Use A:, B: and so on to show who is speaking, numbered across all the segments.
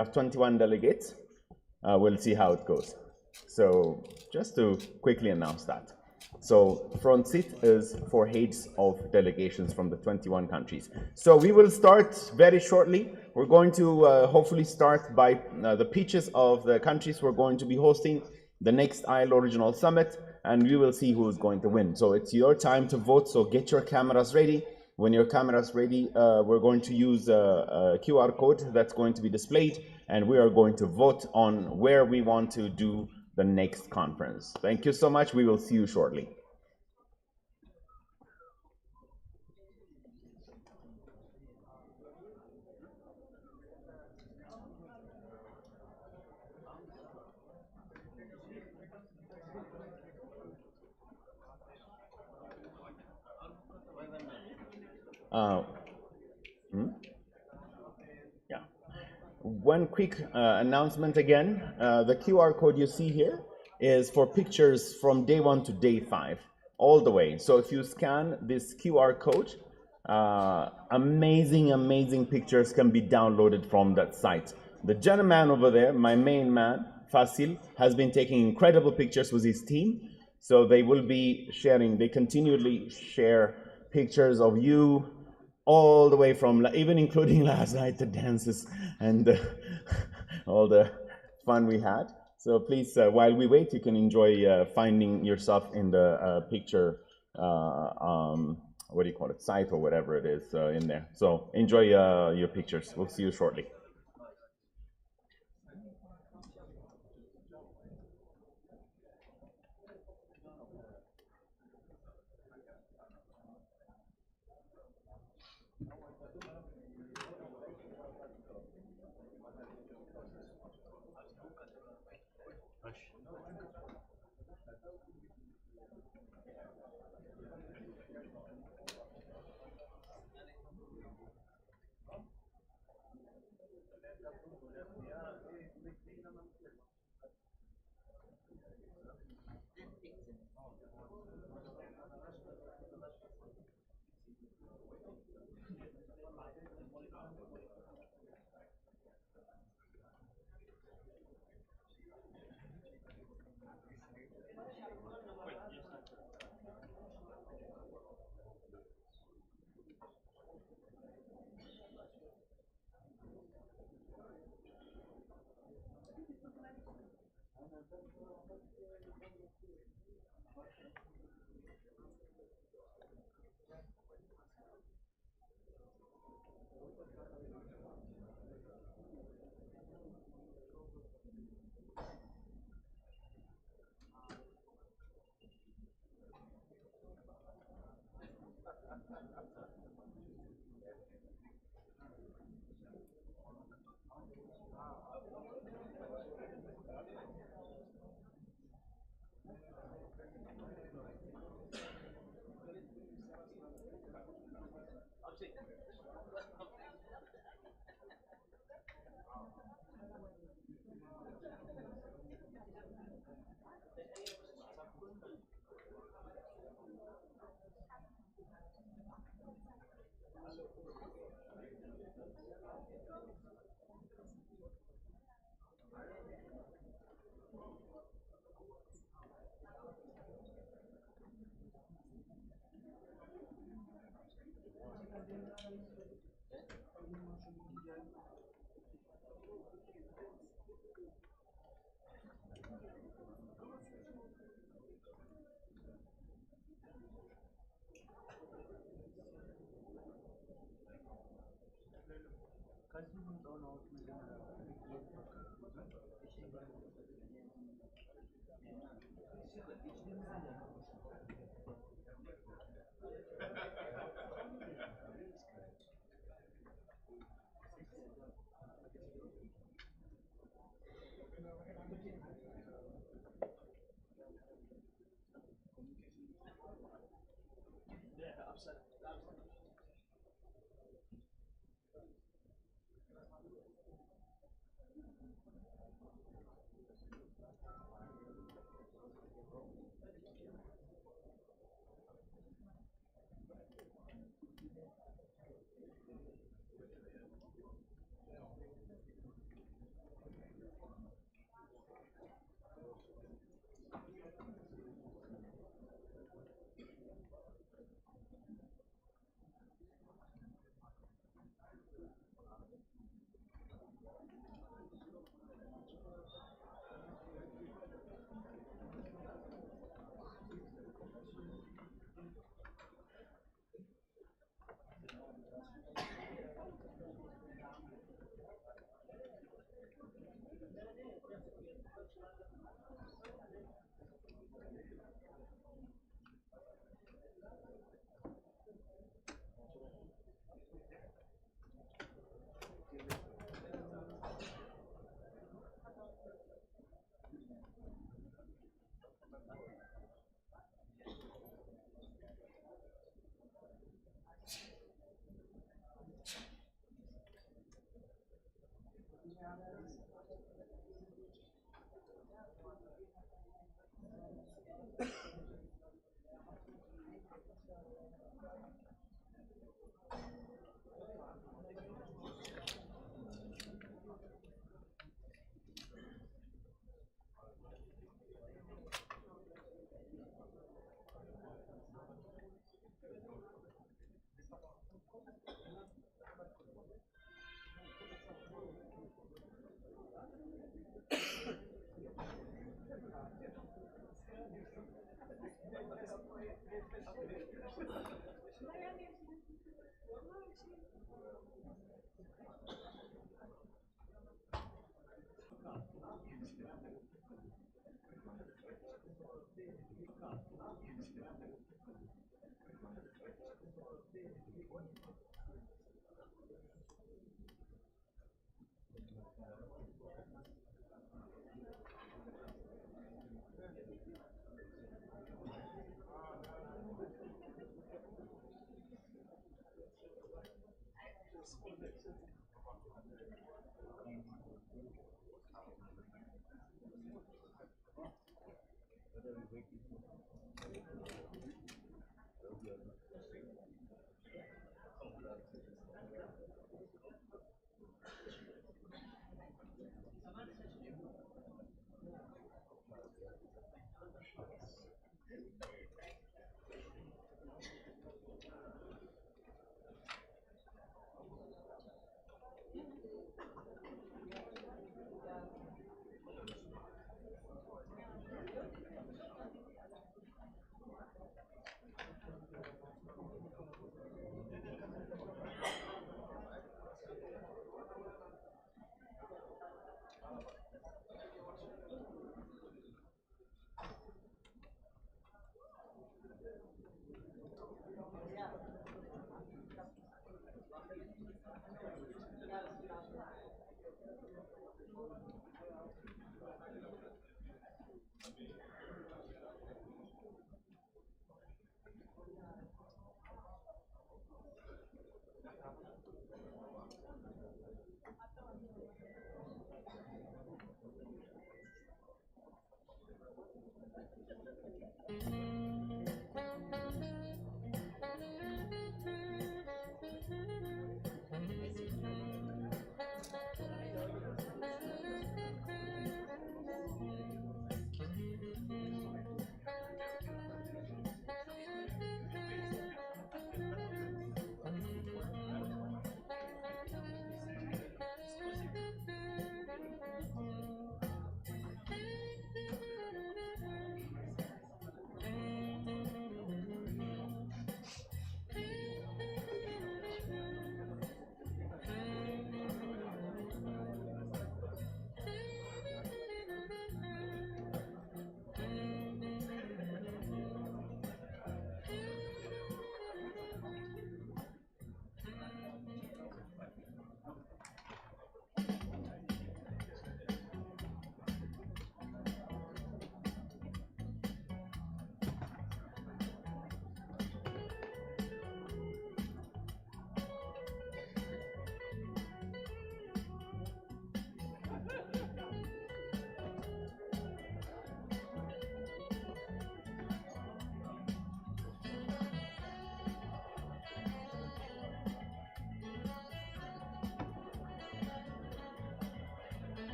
A: have 21 delegates. We'll see how it goes. So just to quickly announce that. So front seat is for heads of delegations from the 21 countries. So we will start very shortly. We're going to hopefully start by the pitches of the countries we're going to be hosting the next ILO Regional Summit, and we will see who's going to win. So it's your time to vote, so get your cameras ready. When your camera's ready, we're going to use a QR code that's going to be displayed, and we are going to vote on where we want to do the next conference. Thank you so much. We will see you shortly. Yeah. One quick announcement again. The QR code you see here is for pictures from day 1 to day 5, all the way. So if you scan this QR code, amazing pictures can be downloaded from that site. The gentleman over there, my main man, Fasil, has been taking incredible pictures with his team. So they will be sharing, they continually share pictures of you, all the way from, even including last night, the dances and all the fun we had. So please, while we wait, you can enjoy finding yourself in the picture, what do you call it, site or whatever it is in there. So enjoy your pictures. We'll see you shortly.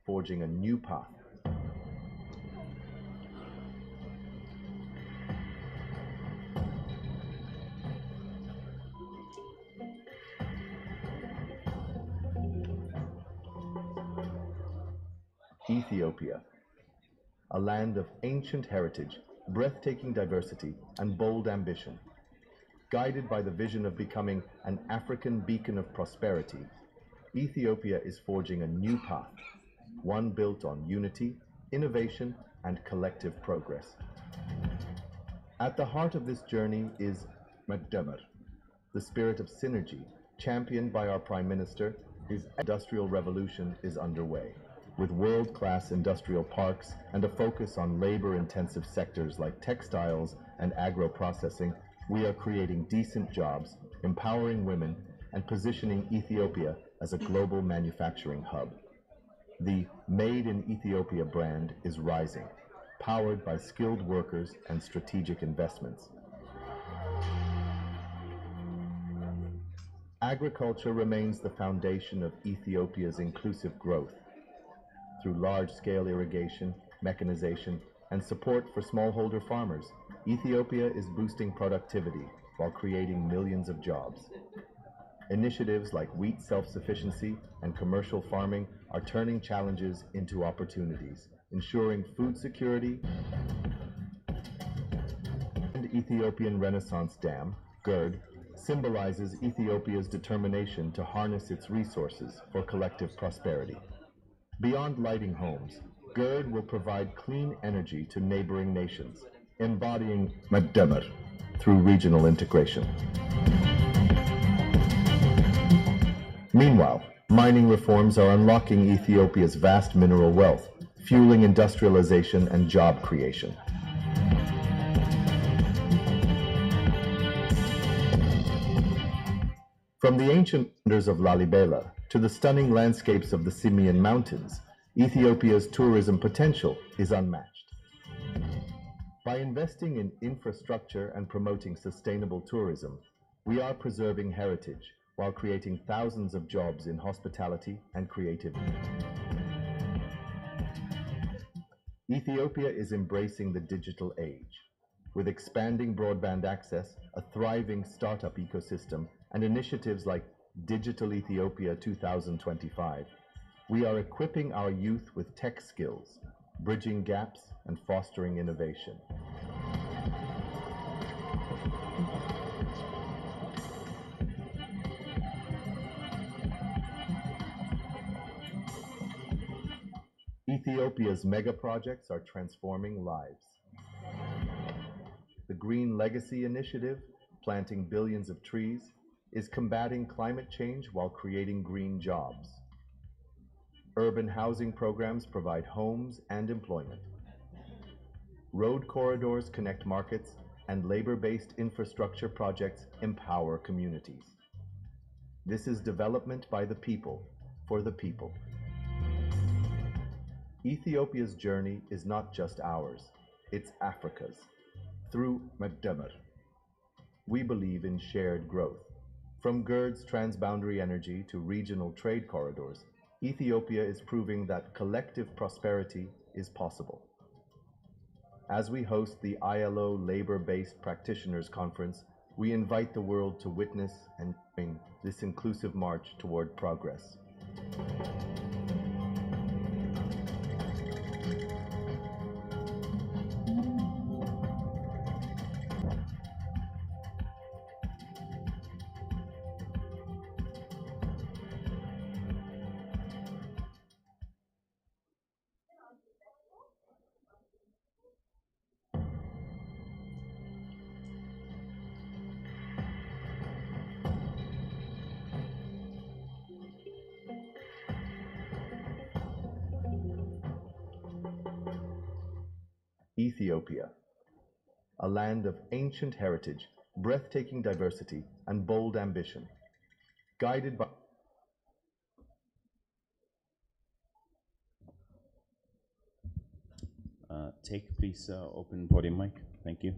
A: Forging a new path. Ethiopia, a land of ancient heritage, breathtaking diversity, and bold ambition. Guided by the vision of becoming an African beacon of prosperity, Ethiopia is forging a new path, one built on unity, innovation, and collective progress. At the heart of this journey is Magdemer, the spirit of synergy, championed by our Prime Minister. His industrial revolution is underway. With world-class industrial parks and a focus on labor-intensive sectors like textiles and agro-processing, we are creating decent jobs, empowering women, and positioning Ethiopia as a global manufacturing hub. The Made in Ethiopia brand is rising, powered by skilled workers and strategic investments. Agriculture remains the foundation of Ethiopia's inclusive growth. Through large-scale irrigation, mechanization, and support for smallholder farmers, Ethiopia is boosting productivity while creating millions of jobs.
B: Initiatives like wheat self-sufficiency and commercial farming are turning challenges into opportunities, ensuring food security. The Ethiopian Renaissance Dam, GERD, symbolizes Ethiopia's determination to harness its resources for collective prosperity. Beyond lighting homes, GERD will provide clean energy to neighboring nations, embodying Madamar through regional integration. Meanwhile, mining reforms are unlocking Ethiopia's vast mineral wealth, fueling industrialization and job creation. From the ancient wonders of Lalibela to the stunning landscapes of the Simien Mountains, Ethiopia's tourism potential is unmatched. By investing in infrastructure and promoting sustainable tourism, we are preserving heritage while creating thousands of jobs in hospitality and creativity. Ethiopia is embracing the digital age. With expanding broadband access, a thriving startup ecosystem, and initiatives like Digital Ethiopia 2025, we are equipping our youth with tech skills, bridging gaps, and fostering innovation. Ethiopia's mega projects are transforming lives. The Green Legacy Initiative, planting billions of trees, is combating climate change while creating green jobs. Urban housing programs provide homes and employment. Road corridors connect markets, and labor-based infrastructure projects empower communities. This is development by the people, for the people. Ethiopia's journey is not just ours, it's Africa's. Through Madamar, we believe in shared growth. From GERD's transboundary energy to regional trade corridors, Ethiopia is proving that collective prosperity is possible. As we host the ILO Labor-Based Practitioners Conference, we invite the world to witness and join this inclusive march toward progress. Ethiopia, a land of ancient heritage, breathtaking diversity, and bold ambition, guided by
C: Take, please, open podium mic. Thank you.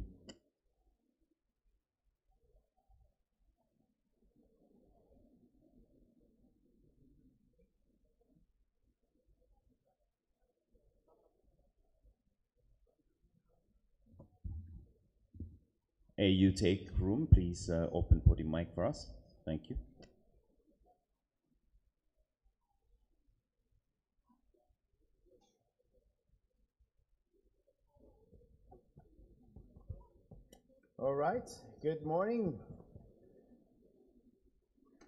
C: You take room, please open podium mic for us. Thank you.
A: All right, good morning.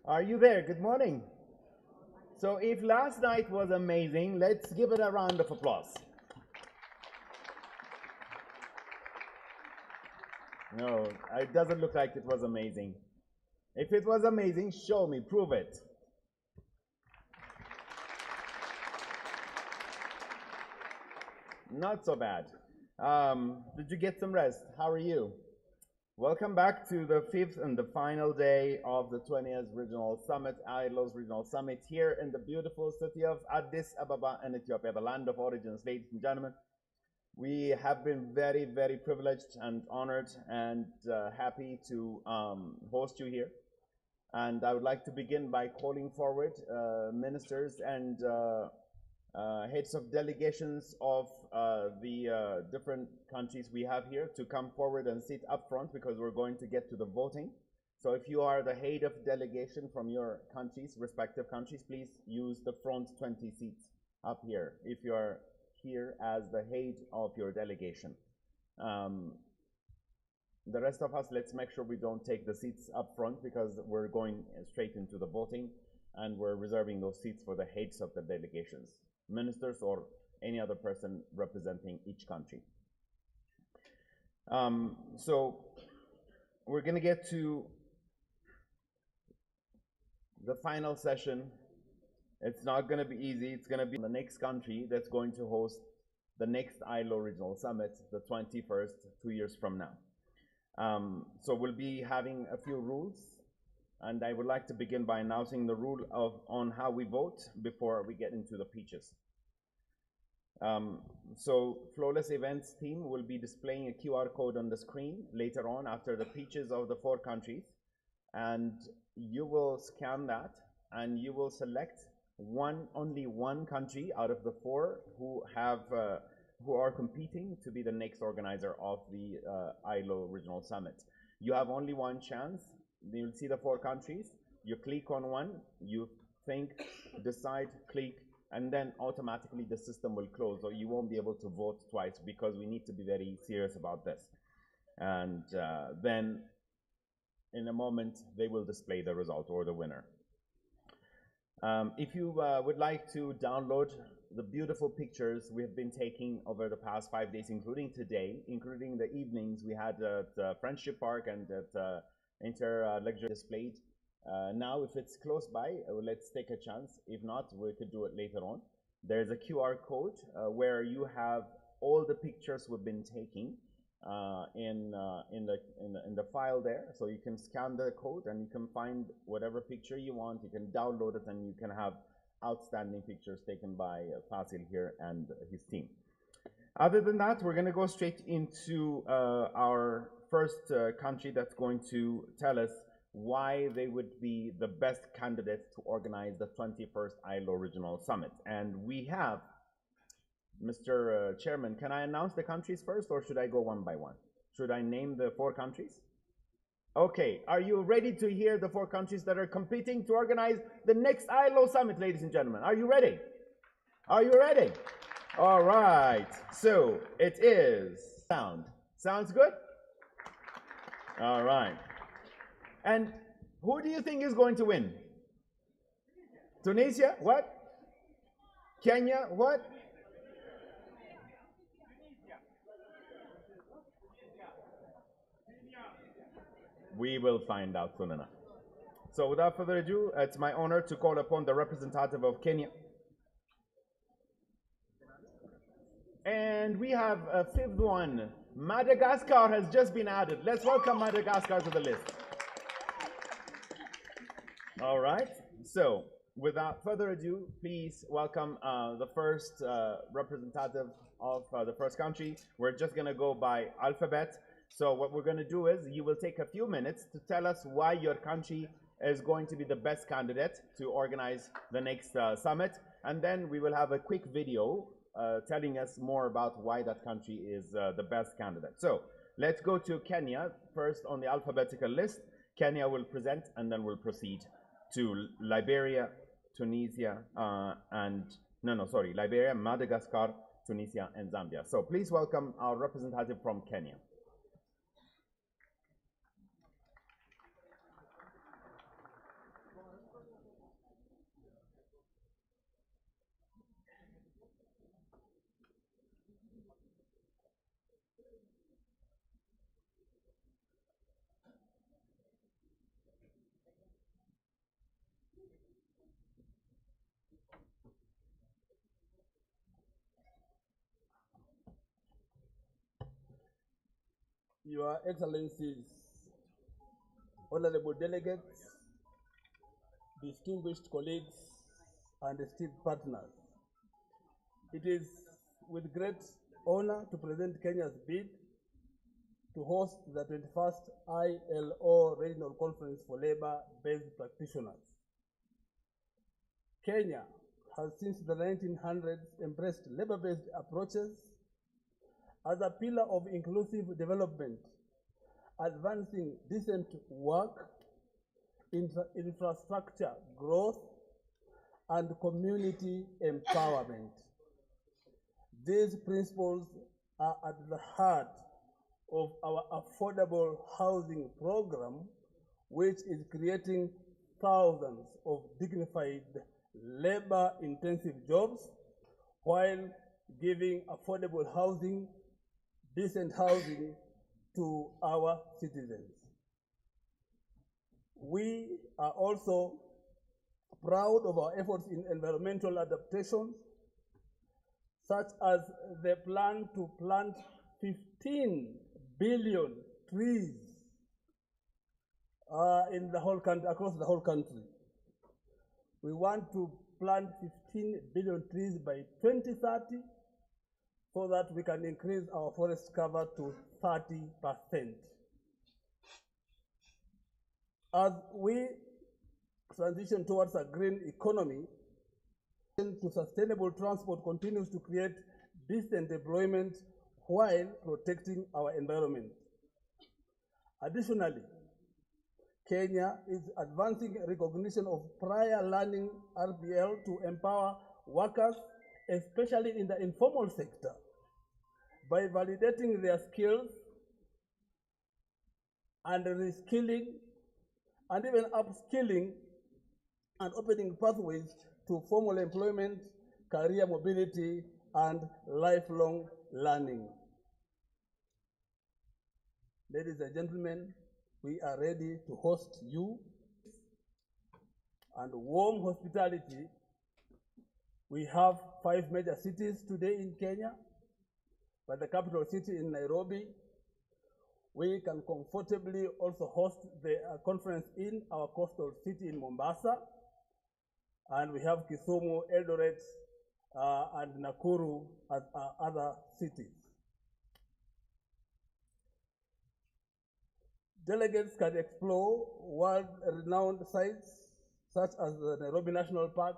A: Are you there? Good morning. So if last night was amazing, let's give it a round of applause. No, it doesn't look like it was amazing. If it was amazing, show me, prove it. Not so bad. Did you get some rest? How are you? Welcome back to the fifth and the final day of the 20th Regional Summit, ILO's Regional Summit, here in the beautiful city of Addis Ababa in Ethiopia, the land of origins, ladies and gentlemen. We have been very, very privileged and honored and happy to host you here. And I would like to begin by calling forward ministers and heads of delegations of the different countries we have here to come forward and sit up front because we're going to get to the voting. So if you are the head of delegation from your countries, respective countries, please use the front 20 seats up here if you are here as the head of your delegation. The rest of us, let's make sure we don't take the seats up front because we're going straight into the voting and we're reserving those seats for the heads of the delegations, ministers or any other person representing each country. So we're going to get to the final session. It's not going to be easy. It's going to be the next country that's going to host the next ILO Regional Summit, the 21st, 2 years from now. So we'll be having a few rules, and I would like to begin by announcing the rule on how we vote before we get into the pitches. So Flawless Events team will be displaying a QR code on the screen later on after the pitches of the 4 countries, and you will scan that and you will select only one country out of the 4 who are competing to be the next organizer of the ILO Regional Summit. You have only one chance. You'll see the 4 countries. You click on one, you think, decide, click, and then automatically the system will close, so you won't be able to vote twice because we need to be very serious about this. And then in a moment, they will display the result or the winner. If you would like to download the beautiful pictures we have been taking over the past 5 days, including today, including the evenings we had at Friendship Park and at Inter-Lecture displayed. Now, if it's close by, let's take a chance. If not, we could do it later on. There's a QR code where you have all the pictures we've been taking in the file there. So you can scan the code and you can find whatever picture you want. You can download it and you can have outstanding pictures taken by Fasil here and his team. Other than that, we're going to go straight into our first country that's going to tell us why they would be the best candidates to organize the 21st ILO Regional Summit. And we have, Mr. Chairman, can I announce the countries first, or should I go one by one? Should I name the 4 countries? Okay, are you ready to hear the 4 countries that are competing to organize the next ILO Summit, ladies and gentlemen? Are you ready? Are you ready? All right, so it is sound. Sounds good? All right. And who do you think is going to win? Tunisia? What? Kenya? What? We will find out soon enough. So without further ado, it's my honor to call upon the representative of Kenya. And we have a 5th one. Madagascar has just been added. Let's welcome Madagascar to the list. All right. So without further ado, please welcome the first representative of the first country. We're just going to go by alphabet. So what we're going to do is you will take a few minutes to tell us why your country is going to be the best candidate to organize the next summit. And then we will have a quick video telling us more about why that country is the best candidate. So let's go to Kenya first on the alphabetical list. Kenya will present and then we'll proceed to Liberia, Tunisia, Liberia, Madagascar, Tunisia, and Zambia. So please welcome our representative from Kenya.
D: Your Excellencies, honorable delegates, distinguished colleagues, and esteemed partners, it is with great honor to present Kenya's bid to host the 21st ILO Regional Conference for Labor-Based Practitioners. Kenya has since the 1900s embraced labor-based approaches as a pillar of inclusive development, advancing decent work infrastructure growth, and community empowerment. These principles are at the heart of our affordable housing program, which is creating thousands of dignified labor-intensive jobs while giving affordable housing, decent housing to our citizens. We are also proud of our efforts in environmental adaptation, such as the plan to plant 15 billion trees in the whole country, across the whole country. We want to plant 15 billion trees by 2030 so that we can increase our forest cover to 30%. As we transition towards a green economy, to sustainable transport continues to create decent employment while protecting our environment. Additionally, Kenya is advancing recognition of prior learning RPL to empower workers, especially in the informal sector, by validating their skills and reskilling and even upskilling and opening pathways to formal employment, career mobility, and lifelong learning. Ladies and gentlemen, we are ready to host you and warm hospitality. We have 5 major cities today in Kenya, but the capital city in Nairobi. We can comfortably also host the conference in our coastal city in Mombasa, and we have Kisumu, Eldoret, and Nakuru as our other cities. Delegates can explore world-renowned sites such as the Nairobi National Park,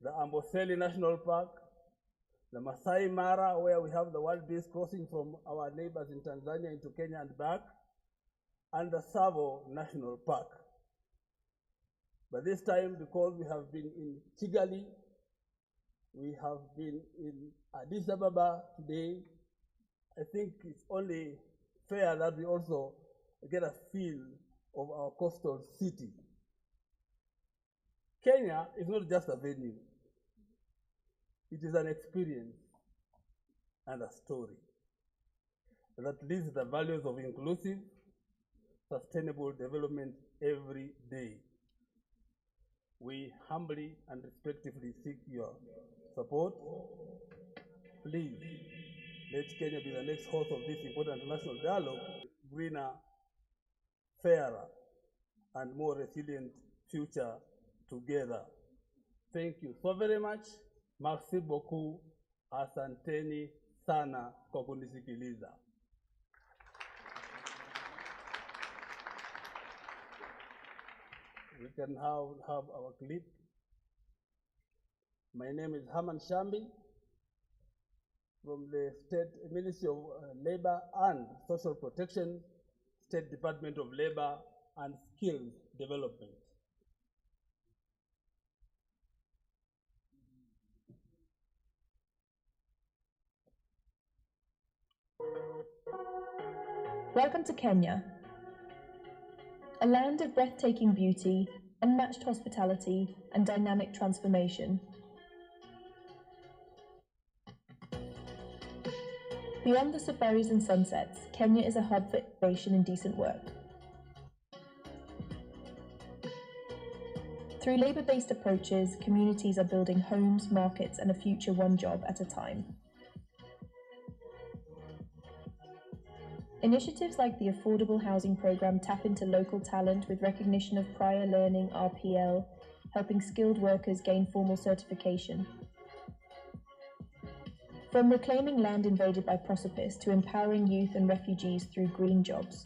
D: the Amboseli National Park, the Masai Mara, where we have the wild beast crossing from our neighbors in Tanzania into Kenya and back, and the Tsavo National Park. But this time, because we have been in Kigali, we have been in Addis Ababa today, I think it's only fair that we also get a feel of our coastal city. Kenya is not just a venue. It is an experience and a story that lives the values of inclusive, sustainable development every day. We humbly and respectfully seek your support. Please, let Kenya be the next host of this important national dialogue, greener, fairer, and more resilient future together. Thank you so very much. Merci beaucoup. Asanteni sana kwa kunisikiliza. We can have our clip. My name is Haman Shambi from the State Ministry of Labor and Social Protection, State Department of Labor and Skills Development.
E: Welcome to Kenya, a land of breathtaking beauty, unmatched hospitality, and dynamic transformation. Beyond the safaris and sunsets, Kenya is a hub for innovation and decent work. Through labour-based approaches, communities are building homes, markets, and a future one job at a time. Initiatives like the Affordable Housing Programme tap into local talent with recognition of prior learning RPL, helping skilled workers gain formal certification. From reclaiming land invaded by prosopis to empowering youth and refugees through green jobs,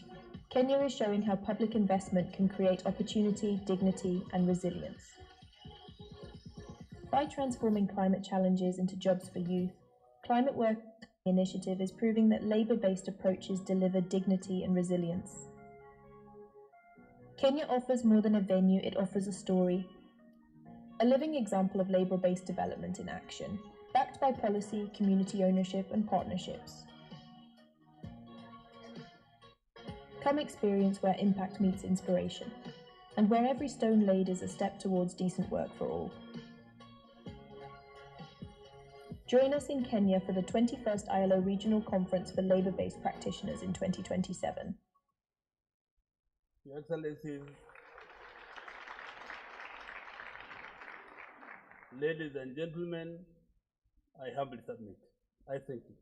E: Kenya is showing how public investment can create opportunity, dignity, and resilience. By transforming climate challenges into jobs for youth, Climate Work Initiative is proving that labour-based approaches deliver dignity and resilience. Kenya offers more than a venue, it offers a story. A living example of labour-based development in action, backed by policy, community ownership and partnerships. Come experience where impact meets inspiration, and where every stone laid is a step towards decent work for all. Join us in Kenya for the 21st ILO Regional Conference for Labour-Based Practitioners in 2027.
D: Your Excellencies, ladies and gentlemen, I humbly submit. I thank you.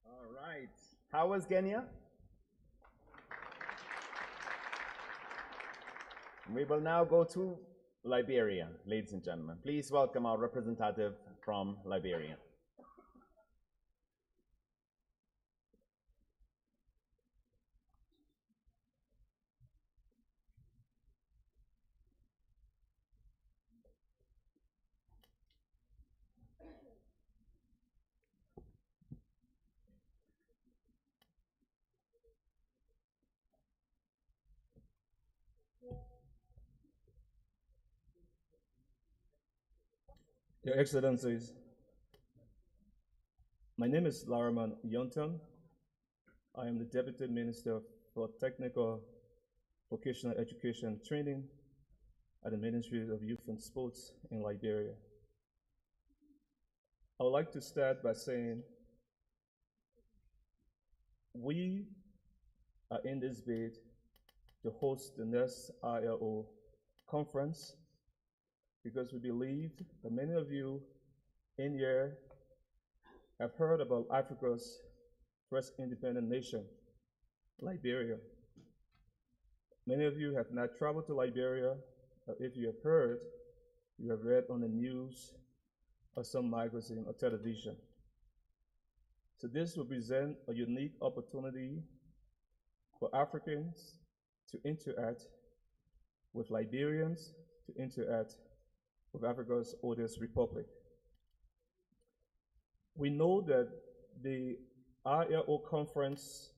A: All right. How was Kenya? We will now go to Liberia, ladies and gentlemen. Please welcome our representative from Liberia.
F: Your Excellencies, my name is Laraman Yonton. I am the Deputy Minister for Technical Vocational Education and Training at the Ministry of Youth and Sports in Liberia. I would like to start by saying we are in this bid to host the next ILO conference because we believe that many of you in here have heard about Africa's first independent nation, Liberia. Many of you have not traveled to Liberia, but if you have heard, you have read on the news or some magazine or television. So this will present a unique opportunity for Africans to interact with Liberians, to interact with Africa's oldest republic. We know that the ILO conference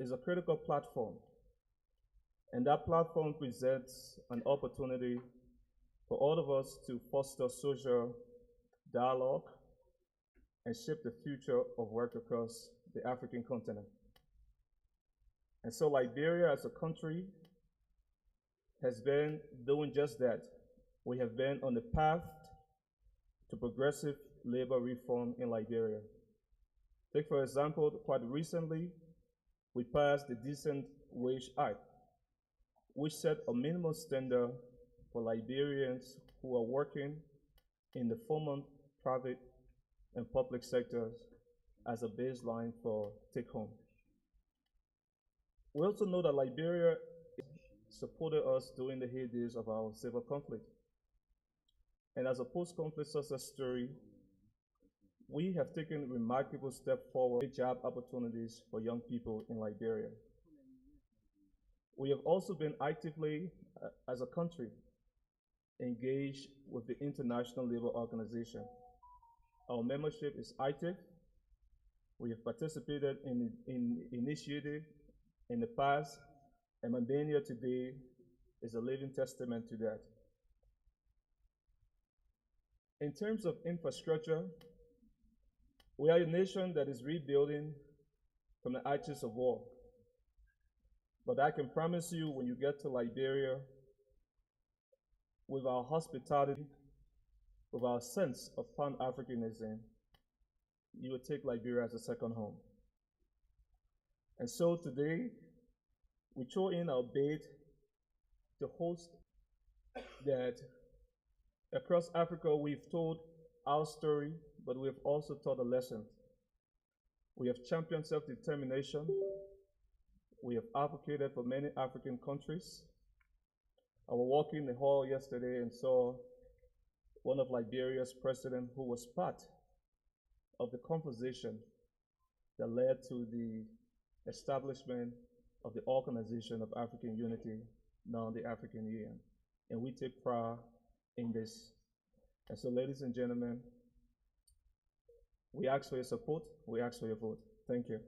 F: is a critical platform, and that platform presents an opportunity for all of us to foster social dialogue and shape the future of work across the African continent. And so Liberia as a country has been doing just that. We have been on the path to progressive labor reform in Liberia. Take, for example, quite recently, we passed the Decent Wage Act, which set a minimum standard for Liberians who are working in the formal, private, and public sectors as a baseline for take-home. We also know that Liberia supported us during the heydays of our civil conflict. And as a post-conflict success story, we have taken remarkable steps forward with job opportunities for young people in Liberia. We have also been actively, as a country, engaged with the International Labour Organization. Our membership is active. We have participated in initiatives in the past, and Albania today is a living testament to that. In terms of infrastructure, we are a nation that is rebuilding from the ashes of war. But I can promise you, when you get to Liberia, with our hospitality, with our sense of Pan-Africanism, you would take Liberia as a second home. And so today, we throw in our bid to host that. Across Africa, we've told our story, but we have also taught a lesson. We have championed self-determination. We have advocated for many African countries. I was walking the hall yesterday and saw one of Liberia's presidents who was part of the conversation that led to the establishment of the Organization of African Unity, now the African Union. And we take pride in this. And so, ladies and gentlemen, We ask for your support. We ask for your vote. Thank you.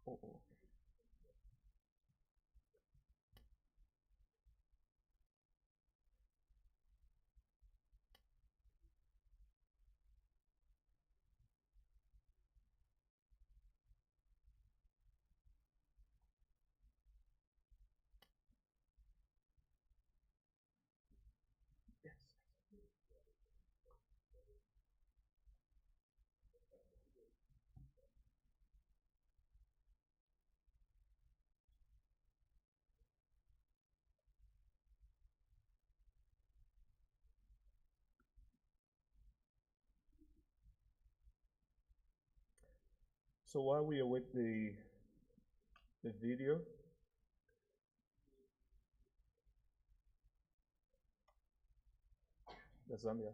F: Oh, oh. Yes. So while we await the video, the Zambia.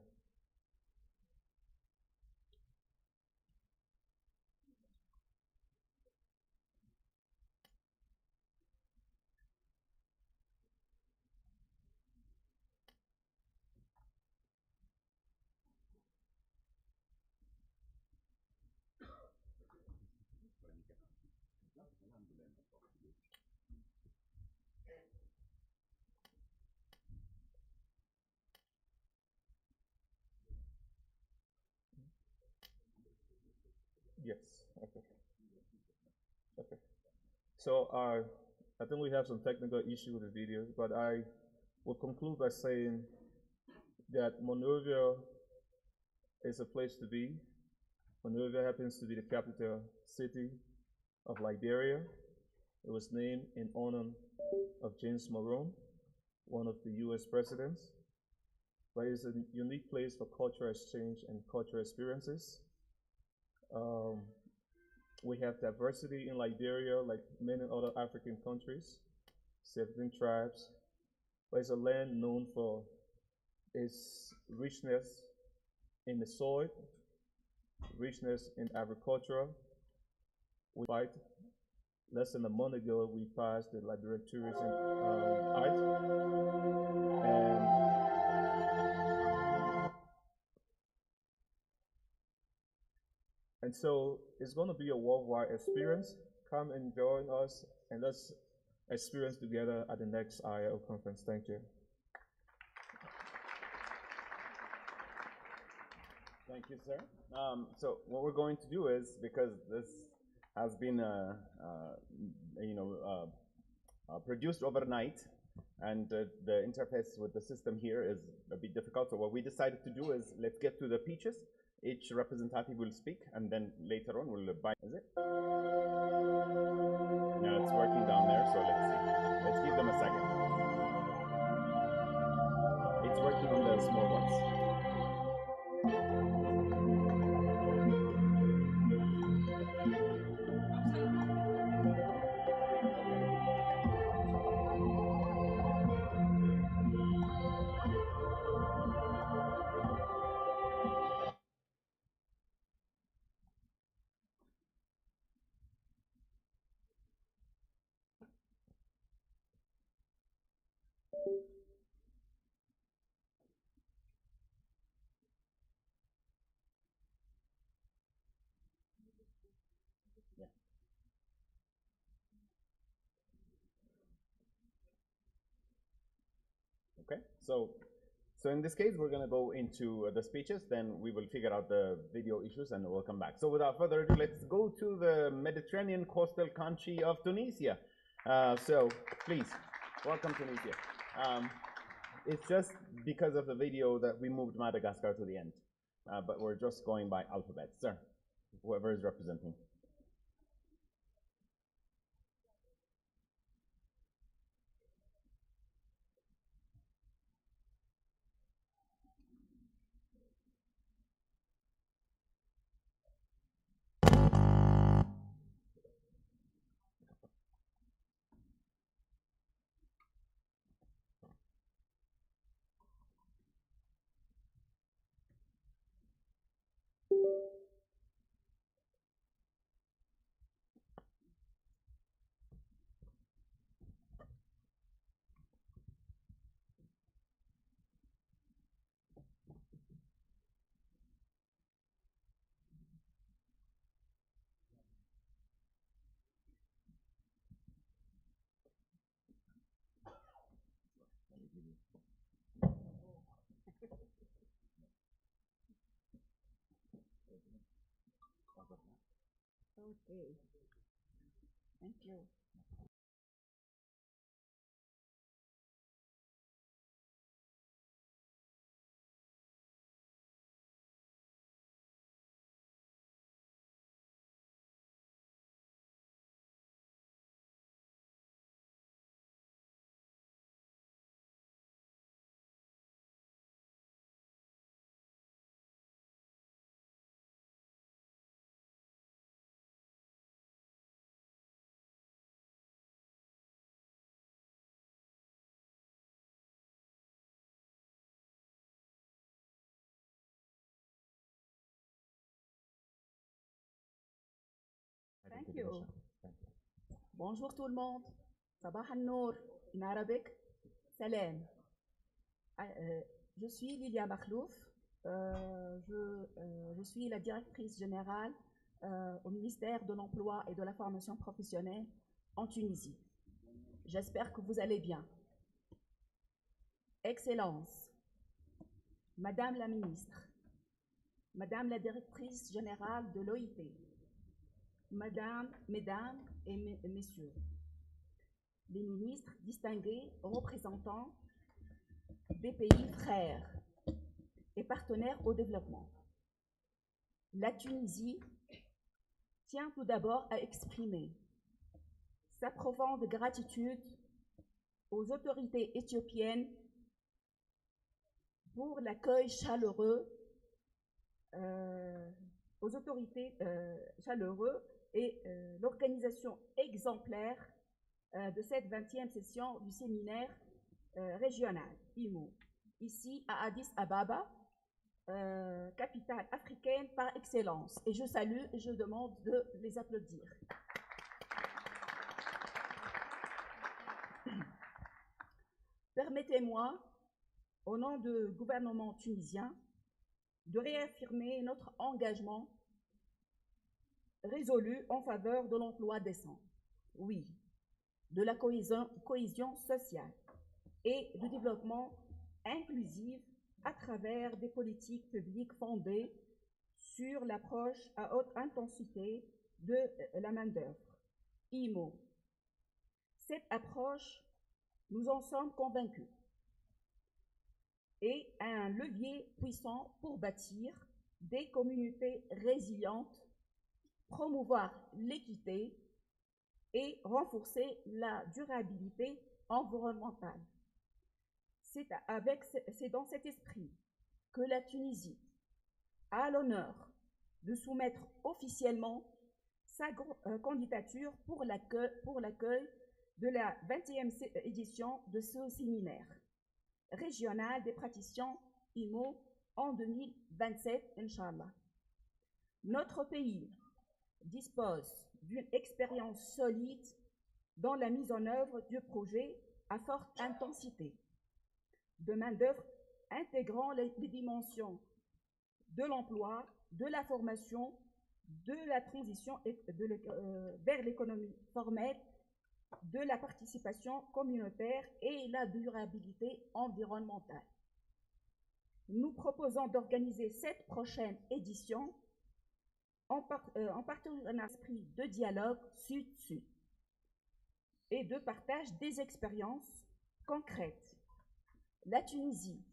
F: Yes. Okay. Okay. So I think we have some technical issue with the video, but I will conclude by saying that Monrovia is a place to be. Monrovia happens to be the capital city of Liberia. It was named in honor of James Monroe, one of the U.S. presidents. But it's a unique place for cultural exchange and cultural experiences. We have diversity in Liberia, like many other African countries, 17 tribes. But it's a land known for its richness in the soil, richness in agriculture. We fight. Less than a month ago, we passed the Liberia Tourism Act, and so it's going to be a worldwide experience. Come and join us, and let's experience together at the next ILO conference. Thank you.
A: Thank you, sir. So what we're going to do is, because this has been produced overnight, and the interface with the system here is a bit difficult. So what we decided to do is, let's get to the pitches. Each representative will speak, and then later on we'll buy. Is it? No, it's working down there. So let's see. Let's give them a second. It's working on the small ones. Okay, so in this case, we're going to go into the speeches, then we will figure out the video issues, and we'll come back. So without further ado, let's go to the Mediterranean coastal country of Tunisia. So please, welcome Tunisia. It's just because of the video that we moved Madagascar to the end, but we're just going by alphabet. Sir, whoever is representing.
G: Okay, thank you. Thank you. Bonjour tout le monde. Sabah al-Nour in Arabic. Salam. Je suis Lilia Makhlouf. Je suis la directrice générale au ministère de l'Emploi et de la formation professionnelle en Tunisie. J'espère que vous allez bien. Excellence, Madame la ministre, Madame la directrice générale de l'OIT, Mesdames et Messieurs, les ministres distingués représentants des pays frères et partenaires au développement. La Tunisie tient tout d'abord à exprimer sa profonde gratitude aux autorités éthiopiennes pour l'accueil chaleureux, et l'organisation exemplaire de cette 20e session du séminaire régional IMO, ici à Addis Ababa, capitale africaine par excellence. Et je salue et je demande de les applaudir. Permettez-moi, au nom du gouvernement tunisien, de réaffirmer notre engagement résolu en faveur de l'emploi décent, oui, de la cohésion sociale et du développement inclusif à travers des politiques publiques fondées sur l'approche à haute intensité de la main-d'œuvre, IMO. Cette approche, nous en sommes convaincus, est un levier puissant pour bâtir des communautés résilientes, promouvoir l'équité et renforcer la durabilité environnementale. C'est dans cet esprit que la Tunisie a l'honneur de soumettre officiellement sa candidature pour l'accueil de la 20e édition de ce séminaire régional des praticiens IMO en 2027, Inch'Allah. Notre pays dispose d'une expérience solide dans la mise en œuvre du projet à forte intensité, de main-d'œuvre intégrant les dimensions de l'emploi, de la formation, de la transition vers l'économie formelle de la participation communautaire et la durabilité environnementale. Nous proposons d'organiser cette prochaine édition en partenariat d'un esprit de dialogue sud-sud et de partage des expériences concrètes. La Tunisie,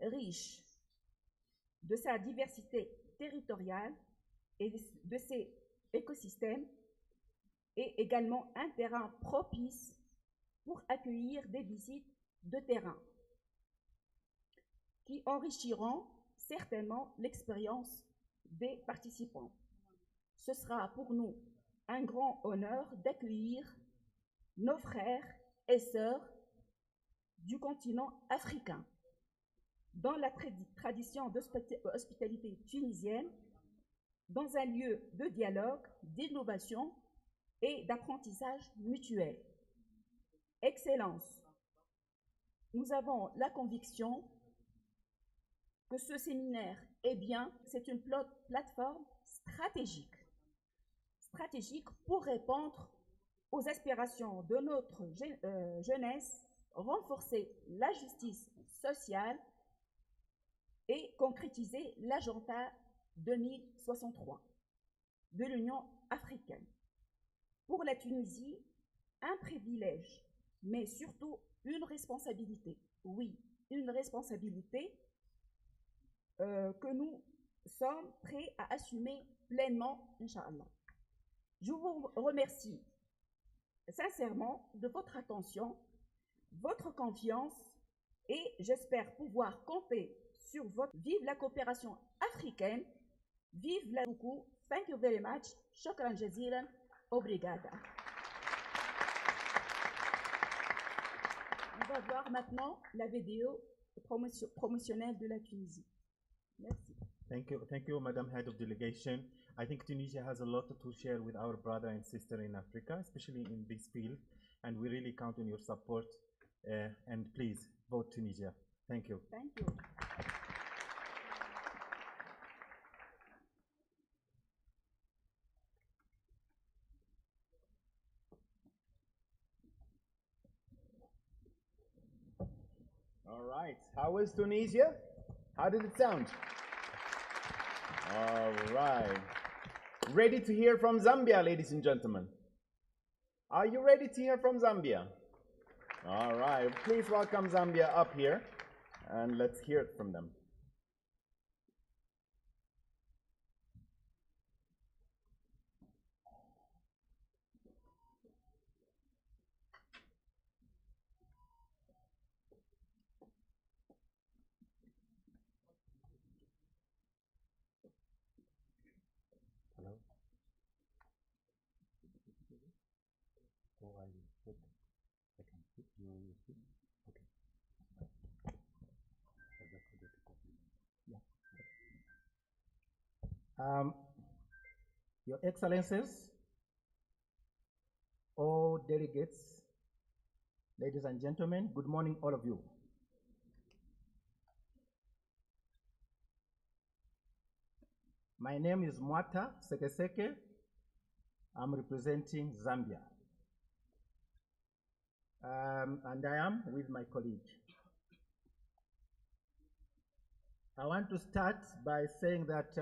G: riche de sa diversité territoriale et de ses écosystèmes, est également un terrain propice pour accueillir des visites de terrain qui enrichiront certainement l'expérience des participants. Ce sera pour nous un grand honneur d'accueillir nos frères et sœurs du continent africain dans la tradition d'hospitalité tunisienne, dans un lieu de dialogue, d'innovation et d'apprentissage mutuel. Excellence, nous avons la conviction que ce séminaire, c'est une plateforme stratégique pour répondre aux aspirations de notre jeunesse, renforcer la justice sociale et concrétiser l'agenda 2063 de l'Union africaine. Pour la Tunisie, un privilège, mais surtout une responsabilité. Oui, une responsabilité que nous sommes prêts à assumer pleinement, Inch'Allah. Je vous remercie sincèrement de votre attention, votre confiance, et j'espère pouvoir compter sur votre... Vive la coopération africaine, vive la beaucoup. Thank you very much. Shukran jazilan. Obrigada. On va voir maintenant la vidéo promotionnelle de la Tunisie. Merci.
H: Thank you, Madam Head of Delegation. I think Tunisia has a lot to share with our brother and sister in Africa, especially in this field, and we really count on your support. And please vote Tunisia. Thank you.
G: Thank you.
A: All right. How was Tunisia? How did it sound? All right. Ready to hear from Zambia, ladies and gentlemen? Are you ready to hear from Zambia? All right. Please welcome Zambia up here, and let's hear it from them.
H: Hello? I can speak. You speak? Okay.
I: Yeah. Your Excellencies, all delegates, ladies and gentlemen, good morning, all of you. My name is Mwata Sekeseke. I'm representing Zambia. And I am with my colleague. I want to start by saying that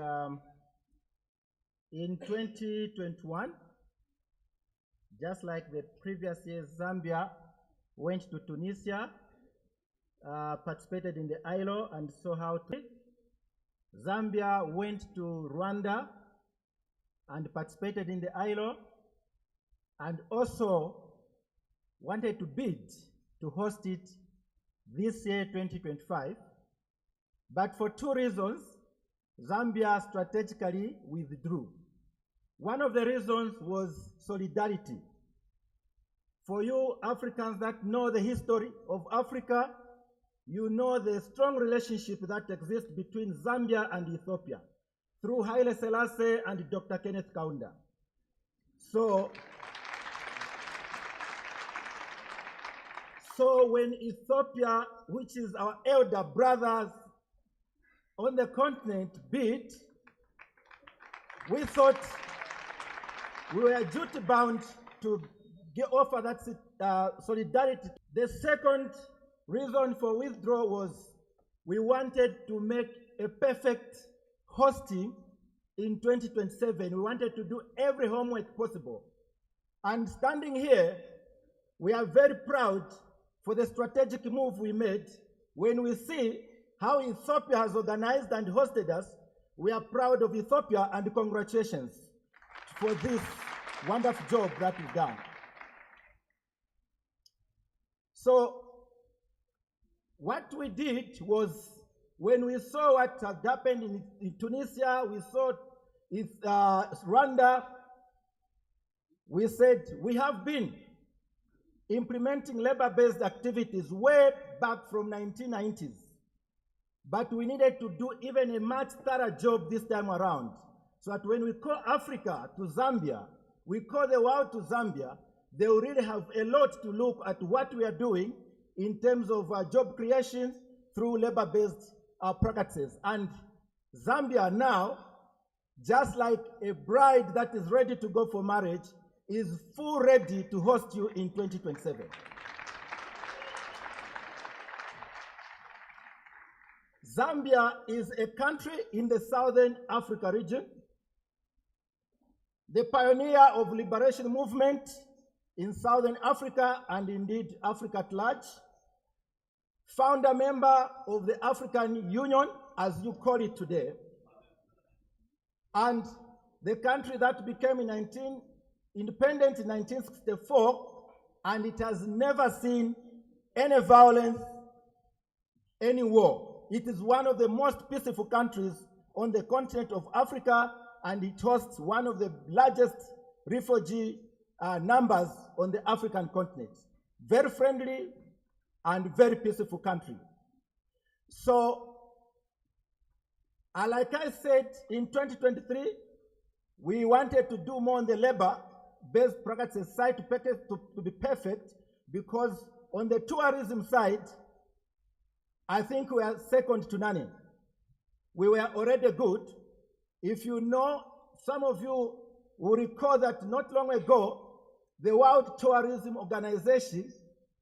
I: in 2021, just like the previous years, Zambia went to Tunisia, participated in the ILO and saw how to. Zambia went to Rwanda and participated in the ILO and also wanted to bid to host it this year, 2025. But for two reasons, Zambia strategically withdrew. One of the reasons was solidarity. For you Africans that know the history of Africa, you know the strong relationship that exists between Zambia and Ethiopia through Haile Selassie and Dr. Kenneth Kaunda. So when Ethiopia, which is our elder brothers on the continent, bid, we thought we were duty bound to offer that solidarity. The second reason for withdrawal was we wanted to make a perfect hosting in 2027. We wanted to do every homework possible. And standing here, we are very proud for the strategic move we made. When we see how Ethiopia has organized and hosted us, we are proud of Ethiopia and congratulations for this wonderful job that we've done. So what we did was, when we saw what had happened in Tunisia, we saw Rwanda, we said we have been implementing labor-based activities way back from 1990s. But we needed to do even a much thorough job this time around, so that when we call Africa to Zambia, we call the world to Zambia, they will really have a lot to look at what we are doing in terms of job creation through labor-based practices. And Zambia now, just like a bride that is ready to go for marriage, is full ready to host you in 2027. Zambia is a country in the Southern Africa region, the pioneer of liberation movement in Southern Africa and indeed Africa at large, founder member of the African Union, as you call it today, and the country that became independent in 1964, and it has never seen any violence, any war. It is one of the most peaceful countries on the continent of Africa, and it hosts one of the largest refugee numbers on the African continent. Very friendly and very peaceful country. So, like I said, in 2023, we wanted to do more on the labor-based practices side to be perfect, because on the tourism side, I think we are second to none. We were already good. If you know, some of you will recall that not long ago, the World Tourism Organization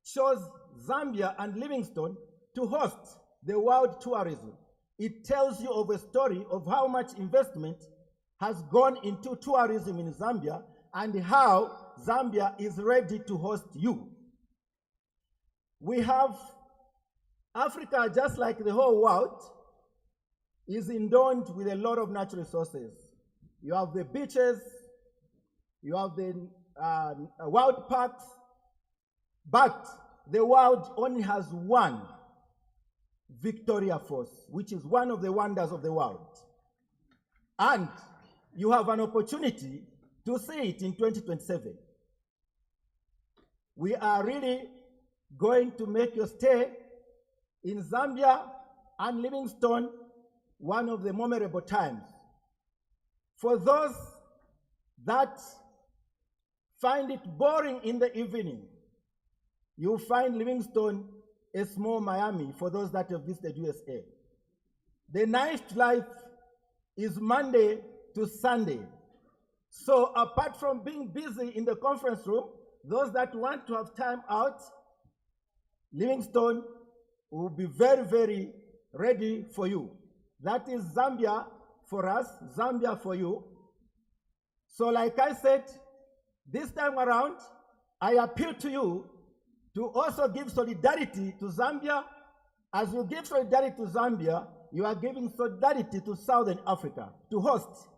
I: chose Zambia and Livingstone to host the World Tourism. It tells you of a story of how much investment has gone into tourism in Zambia and how Zambia is ready to host you. We have Africa, just like the whole world, is endowed with a lot of natural resources. You have the beaches, you have the wild parks, but the world only has one Victoria Falls, which is one of the wonders of the world. And you have an opportunity to see it in 2027. We are really going to make your stay in Zambia and Livingstone one of the memorable times. For those that find it boring in the evening, you'll find Livingstone a small Miami for those that have visited USA. The nightlife is Monday to Sunday. So apart from being busy in the conference room, those that want to have time out, Livingstone will be very, very ready for you. That is Zambia for us, Zambia for you. So like I said, this time around, I appeal to you to also give solidarity to Zambia. As you give solidarity to Zambia, you are giving solidarity to Southern Africa to host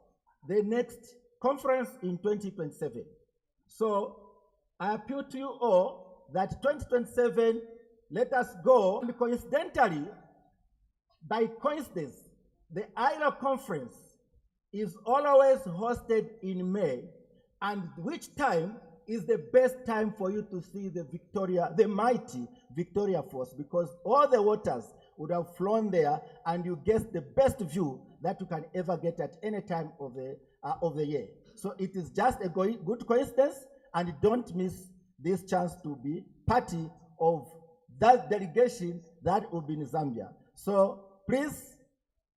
I: the next conference in 2027. So I appeal to you all that 2027, let us go. And coincidentally, by coincidence, the ILO conference is always hosted in May, and which time is the best time for you to see the mighty Victoria Falls, because all the waters would have flown there, and you get the best view that you can ever get at any time of the year. So it is just a good coincidence, and don't miss this chance to be party of that delegation that will be in Zambia. So please,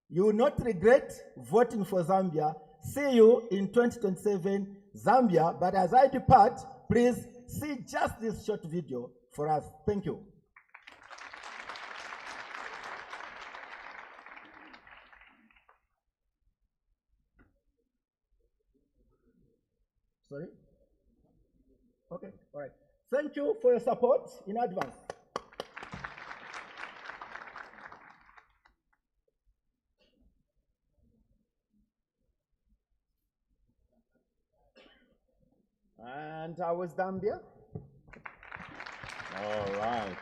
I: you will not regret voting for Zambia. See you in 2027, Zambia. But as I depart, Please see just this short video for us. Thank you. Sorry? Okay, all right. Thank you for your support in advance.
A: And how was Zambia? All right.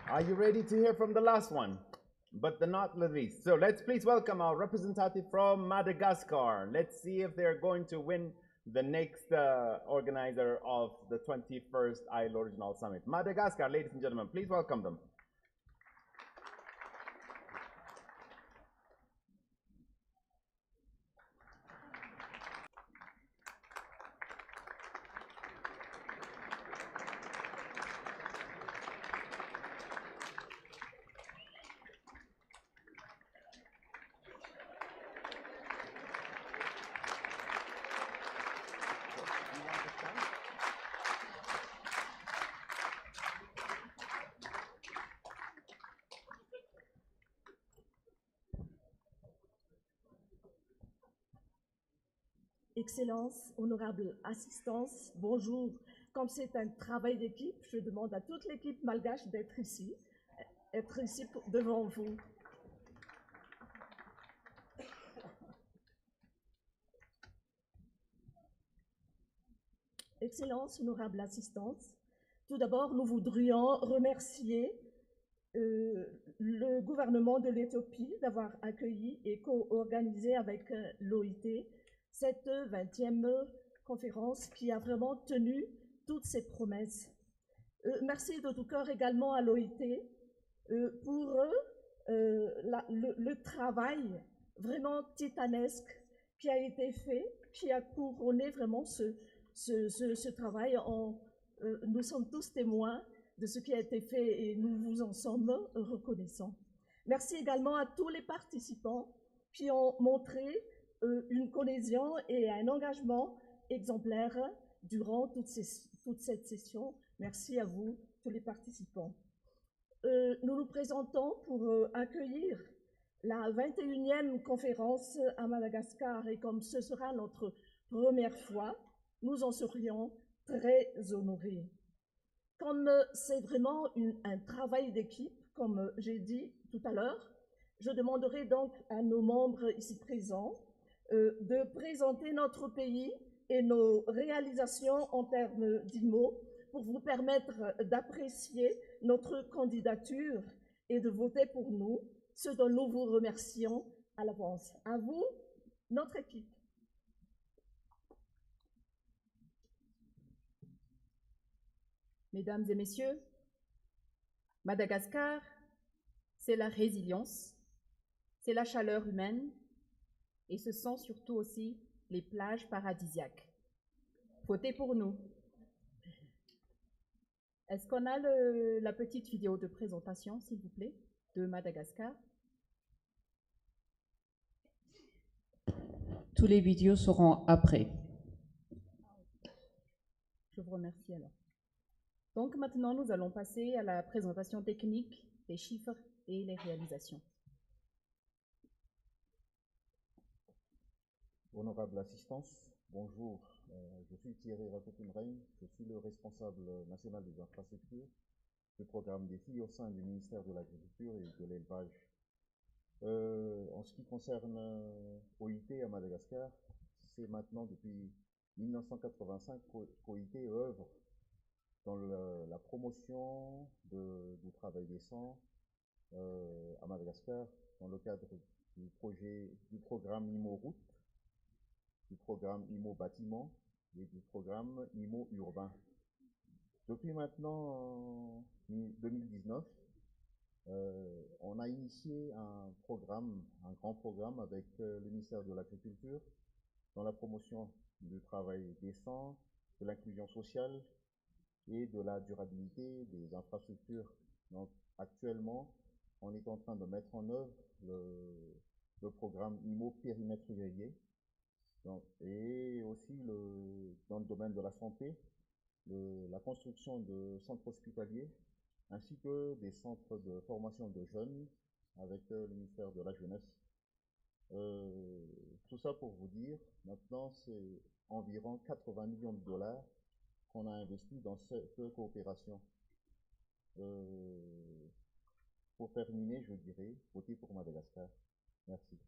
A: Are you ready to hear from the last one? But not the least. So let's please welcome our representative from Madagascar. Let's see if they're going to win the next organizer of the 21st ILO Regional Summit. Madagascar, ladies and gentlemen, please welcome them.
J: Excellence, honorable assistance, bonjour. Comme c'est un travail d'équipe, je demande à toute l'équipe malgache d'être ici devant vous. Excellence, honorable assistance, tout d'abord, nous voudrions remercier le gouvernement de l'Éthiopie d'avoir accueilli et co-organisé avec l'OIT cette 20e conférence qui a vraiment tenu toutes ses promesses. Merci de tout cœur également à l'OIT pour le travail vraiment titanesque qui a été fait, qui a couronné vraiment ce travail. Nous sommes tous témoins de ce qui a été fait et nous vous en sommes reconnaissants. Merci également à tous les participants qui ont montré une cohésion et un engagement exemplaire durant toute cette session. Merci à vous, tous les participants. Nous nous présentons pour accueillir la 21e conférence à Madagascar et comme ce sera notre première fois, nous en serions très honorés. Comme c'est vraiment un travail d'équipe, comme j'ai dit tout à l'heure, je demanderai donc à nos membres ici présents de présenter notre pays et nos réalisations en termes d'IMO pour vous permettre d'apprécier notre candidature et de voter pour nous, ce dont nous vous remercions à l'avance. À vous, notre équipe.
K: Mesdames et messieurs, Madagascar, c'est la résilience, c'est la chaleur humaine, et ce sont surtout aussi les plages paradisiaques. Votez pour nous. Est-ce qu'on a la petite vidéo de présentation, s'il vous plaît, de Madagascar?
L: Tous les vidéos seront après.
K: Je vous remercie alors. Donc maintenant, nous allons passer à la présentation technique des chiffres et les réalisations.
M: Honorable assistance, bonjour. Je suis Thierry Rakotunrein, je suis le responsable national des infrastructures du programme des filles au sein du ministère de l'Agriculture et de l'Élevage. En ce qui concerne OIT à Madagascar, c'est maintenant depuis 1985 qu'OIT œuvre dans la promotion du travail décent à Madagascar dans le cadre du programme IMO Route, du programme IMO Bâtiment et du programme IMO Urbain. Depuis maintenant 2019, on a initié un grand programme avec le ministère de l'Agriculture dans la promotion du travail décent, de l'inclusion sociale et de la durabilité des infrastructures. Donc actuellement, on est en train de mettre en œuvre le programme IMO périmètre irrigué et aussi dans le domaine de la santé, la construction de centres hospitaliers, ainsi que des centres de formation de jeunes avec le ministère de la Jeunesse. Tout ça pour vous dire, maintenant c'est environ 80 millions de dollars qu'on a investi dans cette coopération. Pour terminer, je dirais, votez pour Madagascar. Merci.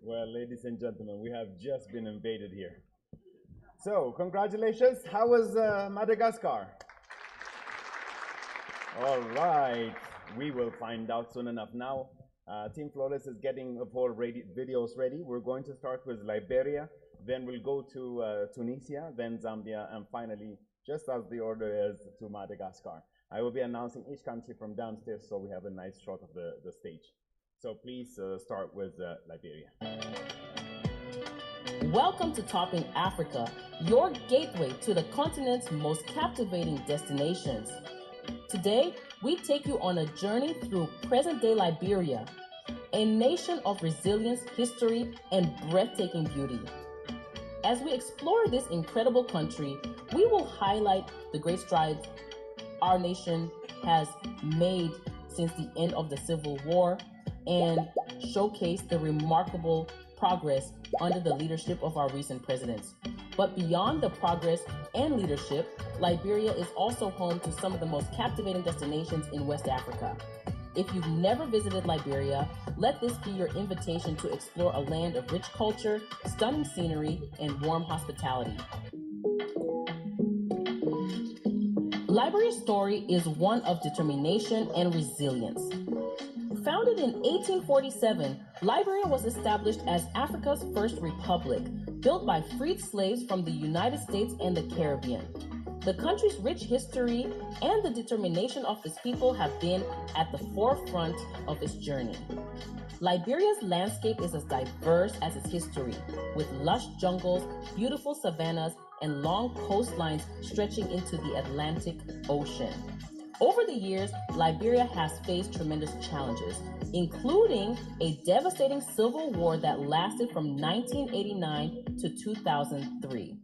A: Well, ladies and gentlemen, we have just been invaded here. So, congratulations. How was Madagascar? All right, we will find out soon enough. Now, Team Flawless is getting the whole videos ready. We're going to start with Liberia, then we'll go to Tunisia, then Zambia, and finally, just as the order is, to Madagascar. I will be announcing each country from downstairs so we have a nice shot of the stage. So please start with Liberia.
N: Welcome to Topping Africa, your gateway to the continent's most captivating destinations. Today, we take you on a journey through present-day Liberia, a nation of resilience, history, and breathtaking beauty. As we explore this incredible country, we will highlight the great strides our nation has made since the end of the Civil War and showcase the remarkable progress under the leadership of our recent presidents. But beyond the progress and leadership, Liberia is also home to some of the most captivating destinations in West Africa. If you've never visited Liberia, let this be your invitation to explore a land of rich culture, stunning scenery, and warm hospitality. Liberia's story is one of determination and resilience. Founded in 1847, Liberia was established as Africa's first republic, built by freed slaves from the United States and the Caribbean. The country's rich history and the determination of its people have been at the forefront of its journey. Liberia's landscape is as diverse as its history, with lush jungles, beautiful savannas, and long coastlines stretching into the Atlantic Ocean. Over the years, Liberia has faced tremendous challenges, including a devastating civil war that lasted from 1989 to 2003.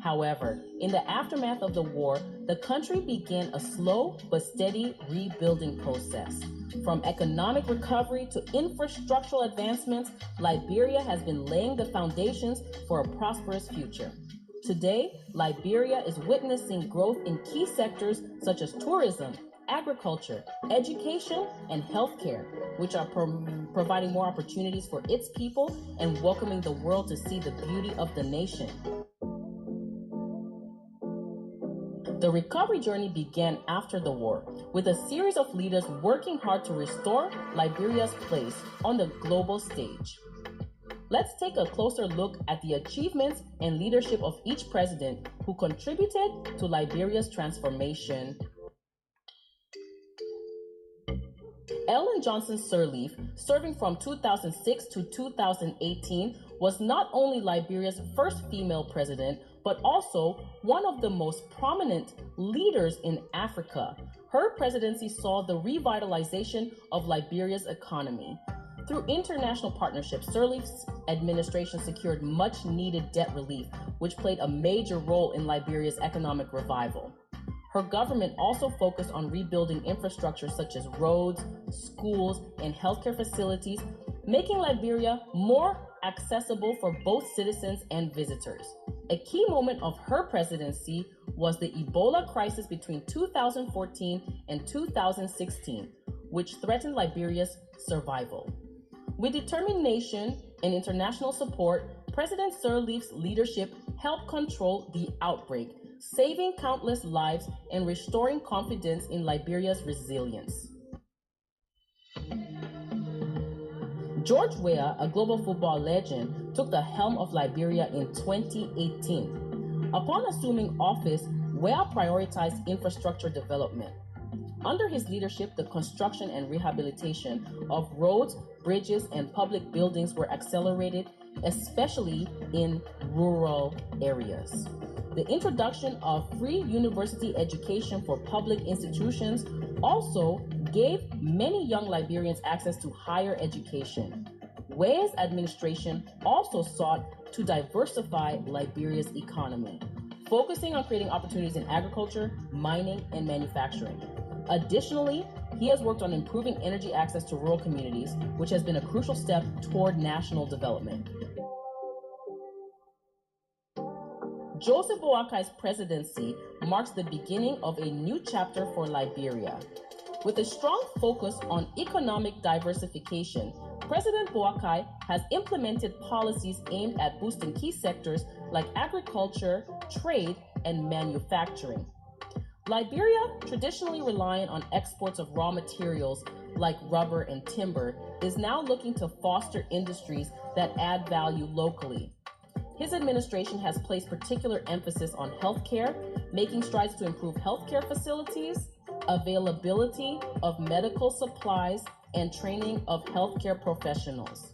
N: However, in the aftermath of the war, the country began a slow but steady rebuilding process. From economic recovery to infrastructural advancements, Liberia has been laying the foundations for a prosperous future. Today, Liberia is witnessing growth in key sectors such as tourism, agriculture, education, and healthcare, which are providing more opportunities for its people and welcoming the world to see the beauty of the nation. The recovery journey began after the war, with a series of leaders working hard to restore Liberia's place on the global stage. Let's take a closer look at the achievements and leadership of each president who contributed to Liberia's transformation. Ellen Johnson Sirleaf, serving from 2006 to 2018, was not only Liberia's first female president, but also one of the most prominent leaders in Africa. Her presidency saw the revitalization of Liberia's economy. Through international partnerships, Sirleaf's administration secured much-needed debt relief, which played a major role in Liberia's economic revival. Her government also focused on rebuilding infrastructure such as roads, schools, and healthcare facilities, making Liberia more accessible for both citizens and visitors. A key moment of her presidency was the Ebola crisis between 2014 and 2016, which threatened Liberia's survival. With determination and international support, President Sirleaf's leadership helped control the outbreak, saving countless lives and restoring confidence in Liberia's resilience. George Weah, a global football legend, took the helm of Liberia in 2018. Upon assuming office, Weah prioritized infrastructure development. Under his leadership, the construction and rehabilitation of roads, bridges, and public buildings were accelerated, especially in rural areas. The introduction of free university education for public institutions also gave many young Liberians access to higher education. Weah's administration also sought to diversify Liberia's economy, focusing on creating opportunities in agriculture, mining, and manufacturing. Additionally, he has worked on improving energy access to rural communities, which has been a crucial step toward national development. Joseph Boakai's presidency marks the beginning of a new chapter for Liberia. With a strong focus on economic diversification, President Boakai has implemented policies aimed at boosting key sectors like agriculture, trade, and manufacturing. Liberia, traditionally reliant on exports of raw materials like rubber and timber, is now looking to foster industries that add value locally. His administration has placed particular emphasis on healthcare, making strides to improve healthcare facilities, availability of medical supplies, and training of healthcare professionals.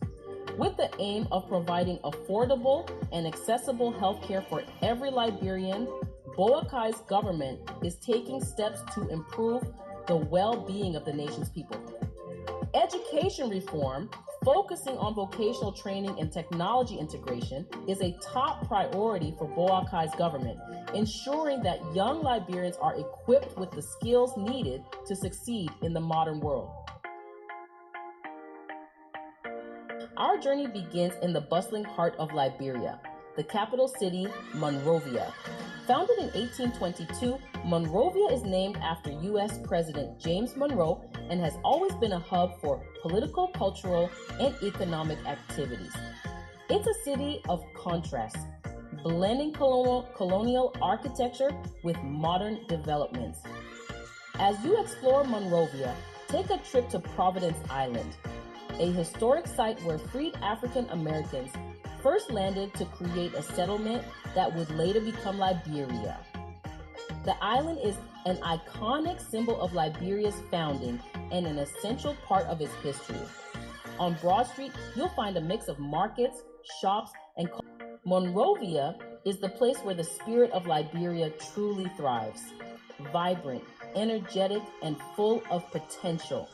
N: With the aim of providing affordable and accessible healthcare for every Liberian, Boakai's government is taking steps to improve the well-being of the nation's people. Education reform, focusing on vocational training and technology integration, is a top priority for Boakai's government, ensuring that young Liberians are equipped with the skills needed to succeed in the modern world. Our journey begins in the bustling heart of Liberia, the capital city, Monrovia. Founded in 1822, Monrovia is named after U.S. President James Monroe and has always been a hub for political, cultural, and economic activities. It's a city of contrasts, blending colonial architecture with modern developments. As you explore Monrovia, take a trip to Providence Island, a historic site where freed African Americans first landed to create a settlement that would later become Liberia. The island is an iconic symbol of Liberia's founding and an essential part of its history. On Broad Street, you'll find a mix of markets, shops, and Monrovia is the place where the spirit of Liberia truly thrives. Vibrant, energetic, and full of potential.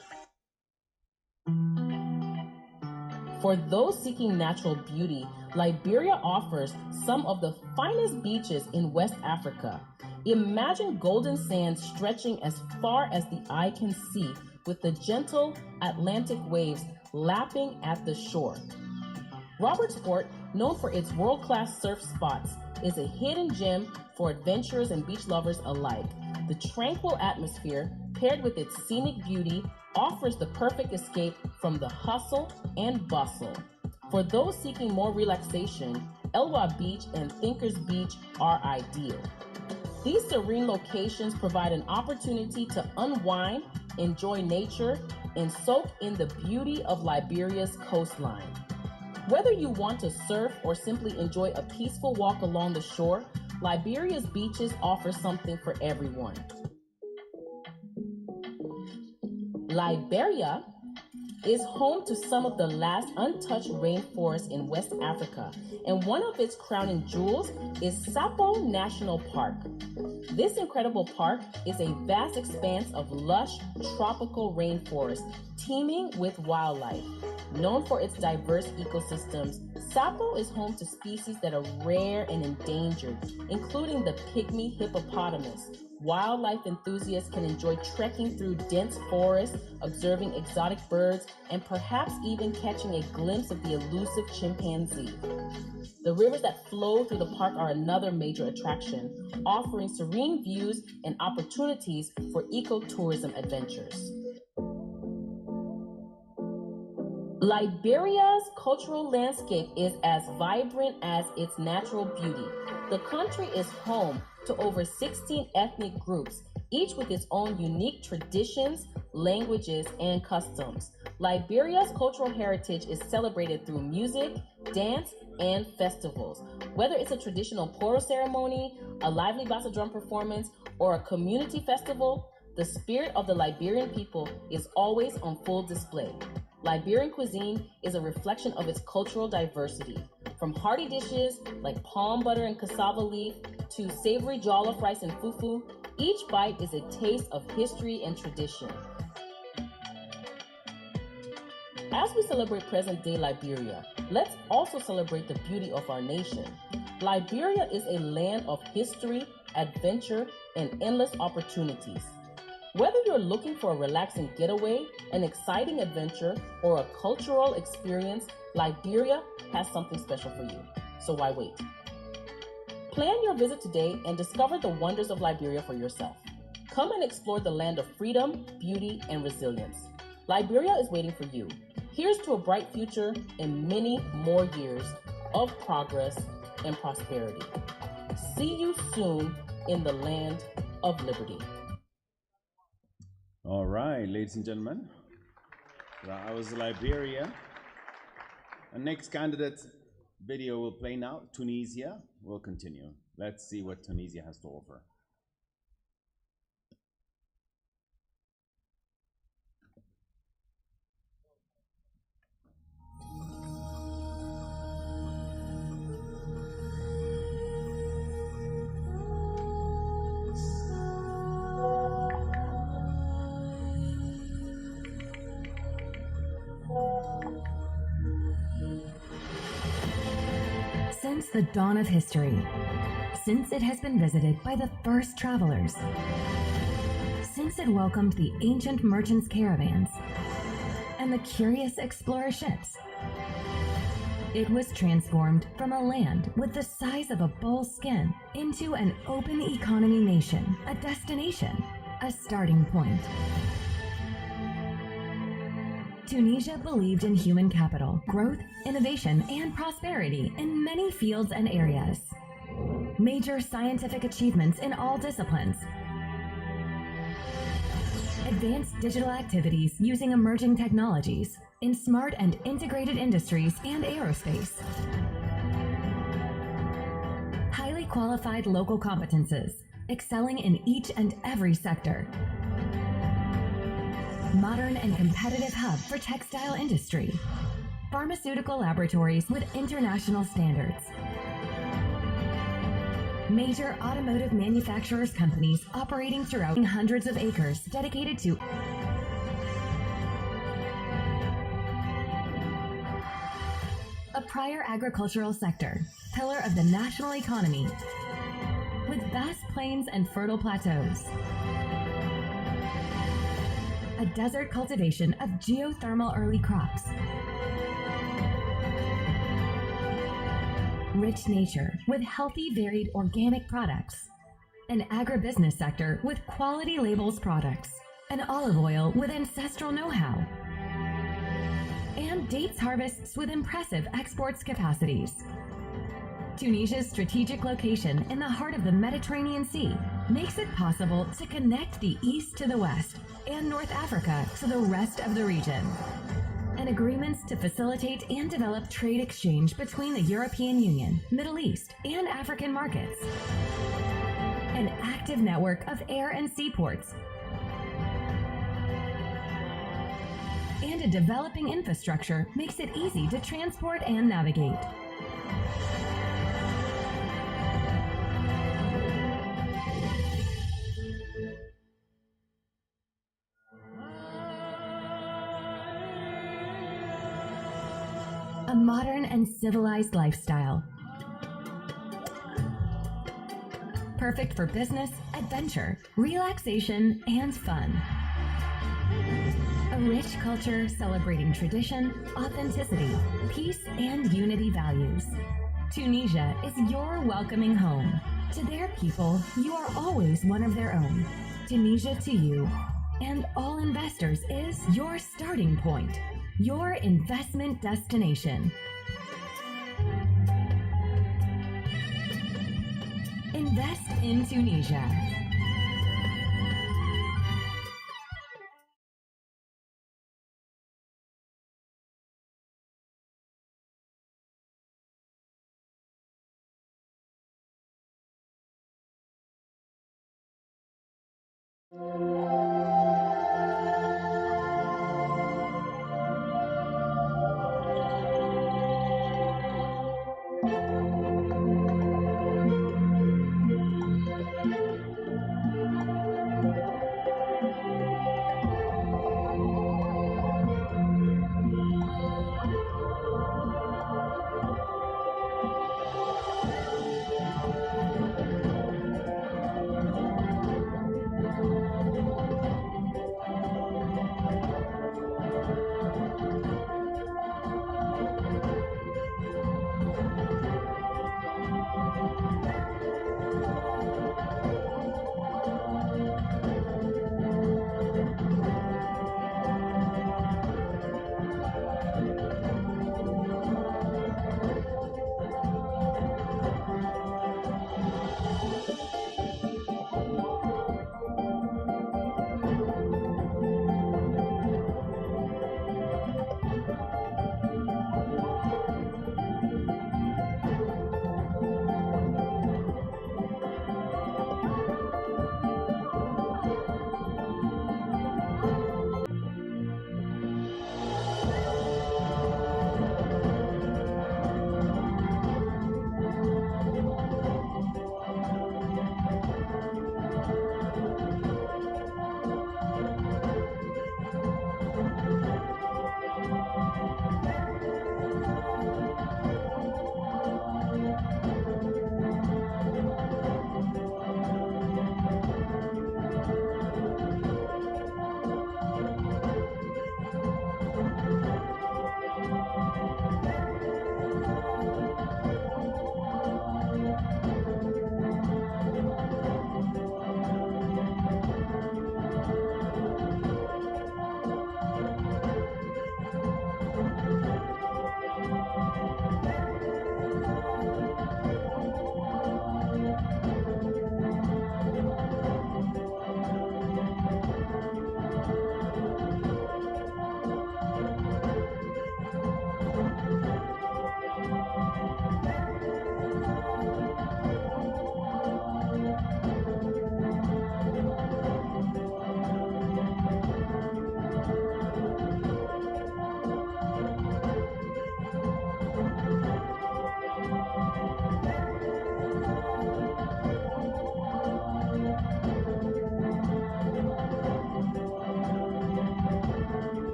N: For those seeking natural beauty, Liberia offers some of the finest beaches in West Africa. Imagine golden sands stretching as far as the eye can see, with the gentle Atlantic waves lapping at the shore. Robertsport, known for its world-class surf spots, is a hidden gem for adventurers and beach lovers alike. The tranquil atmosphere, paired with its scenic beauty, offers the perfect escape from the hustle and bustle. For those seeking more relaxation, Elwa Beach and Thinkers Beach are ideal. These serene locations provide an opportunity to unwind, enjoy nature, and soak in the beauty of Liberia's coastline. Whether you want to surf or simply enjoy a peaceful walk along the shore, Liberia's beaches offer something for everyone. Liberia is home to some of the last untouched rainforests in West Africa, and one of its crowning jewels is Sapo National Park. This incredible park is a vast expanse of lush tropical rainforest teeming with wildlife. Known for its diverse ecosystems, Sapo is home to species that are rare and endangered, including the pygmy hippopotamus. Wildlife enthusiasts can enjoy trekking through dense forests, observing exotic birds, and perhaps even catching a glimpse of the elusive chimpanzee. The rivers that flow through the park are another major attraction, offering serene views and opportunities for ecotourism adventures. Liberia's cultural landscape is as vibrant as its natural beauty. The country is home to over 16 ethnic groups, each with its own unique traditions, languages, and customs. Liberia's cultural heritage is celebrated through music, dance, and festivals. Whether it's a traditional poro ceremony, a lively bassa drum performance, or a community festival, the spirit of the Liberian people is always on full display. Liberian cuisine is a reflection of its cultural diversity. From hearty dishes like palm butter and cassava leaf to savory jollof rice and fufu, each bite is a taste of history and tradition. As we celebrate present-day Liberia, let's also celebrate the beauty of our nation. Liberia is a land of history, adventure, and endless opportunities. Whether you're looking for a relaxing getaway, an exciting adventure, or a cultural experience, Liberia has something special for you. So why wait? Plan your visit today and discover the wonders of Liberia for yourself. Come and explore the land of freedom, beauty, and resilience. Liberia is waiting for you. Here's to a bright future and many more years of progress and prosperity. See you soon in the land of liberty.
C: All right, ladies and gentlemen, that was Liberia. The next candidate video will play now. Tunisia will continue. Let's see what Tunisia has to offer.
O: Since the dawn of history, since it has been visited by the first travelers, since it welcomed the ancient merchants' caravans and the curious explorer ships, it was transformed from a land with the size of a bull's skin into an open economy nation, a destination, a starting point. Tunisia believed in human capital, growth, innovation, and prosperity in many fields and areas. Major scientific achievements in all disciplines. Advanced digital activities using emerging technologies in smart and integrated industries and aerospace. Highly qualified local competences, excelling in each and every sector. Modern and competitive hub for textile industry. Pharmaceutical laboratories with international standards. Major automotive manufacturers companies operating throughout hundreds of acres dedicated to a prior agricultural sector, pillar of the national economy, with vast plains and fertile plateaus. A desert cultivation of geothermal early crops. Rich nature with healthy, varied organic products. An agribusiness sector with quality labels products. An olive oil with ancestral know-how. And dates harvests with impressive exports capacities. Tunisia's strategic location in the heart of the Mediterranean Sea makes it possible to connect the East to the West and North Africa to the rest of the region. And agreements to facilitate and develop trade exchange between the European Union, Middle East, and African markets. An active network of air and seaports. And a developing infrastructure makes it easy to transport and navigate. A modern and civilized lifestyle. Perfect for business, adventure, relaxation, and fun. A rich culture celebrating tradition, authenticity, peace, and unity values. Tunisia is your welcoming home. To their people, you are always one of their own. Tunisia to you, and all investors is your starting point. Your investment destination. Invest in Tunisia.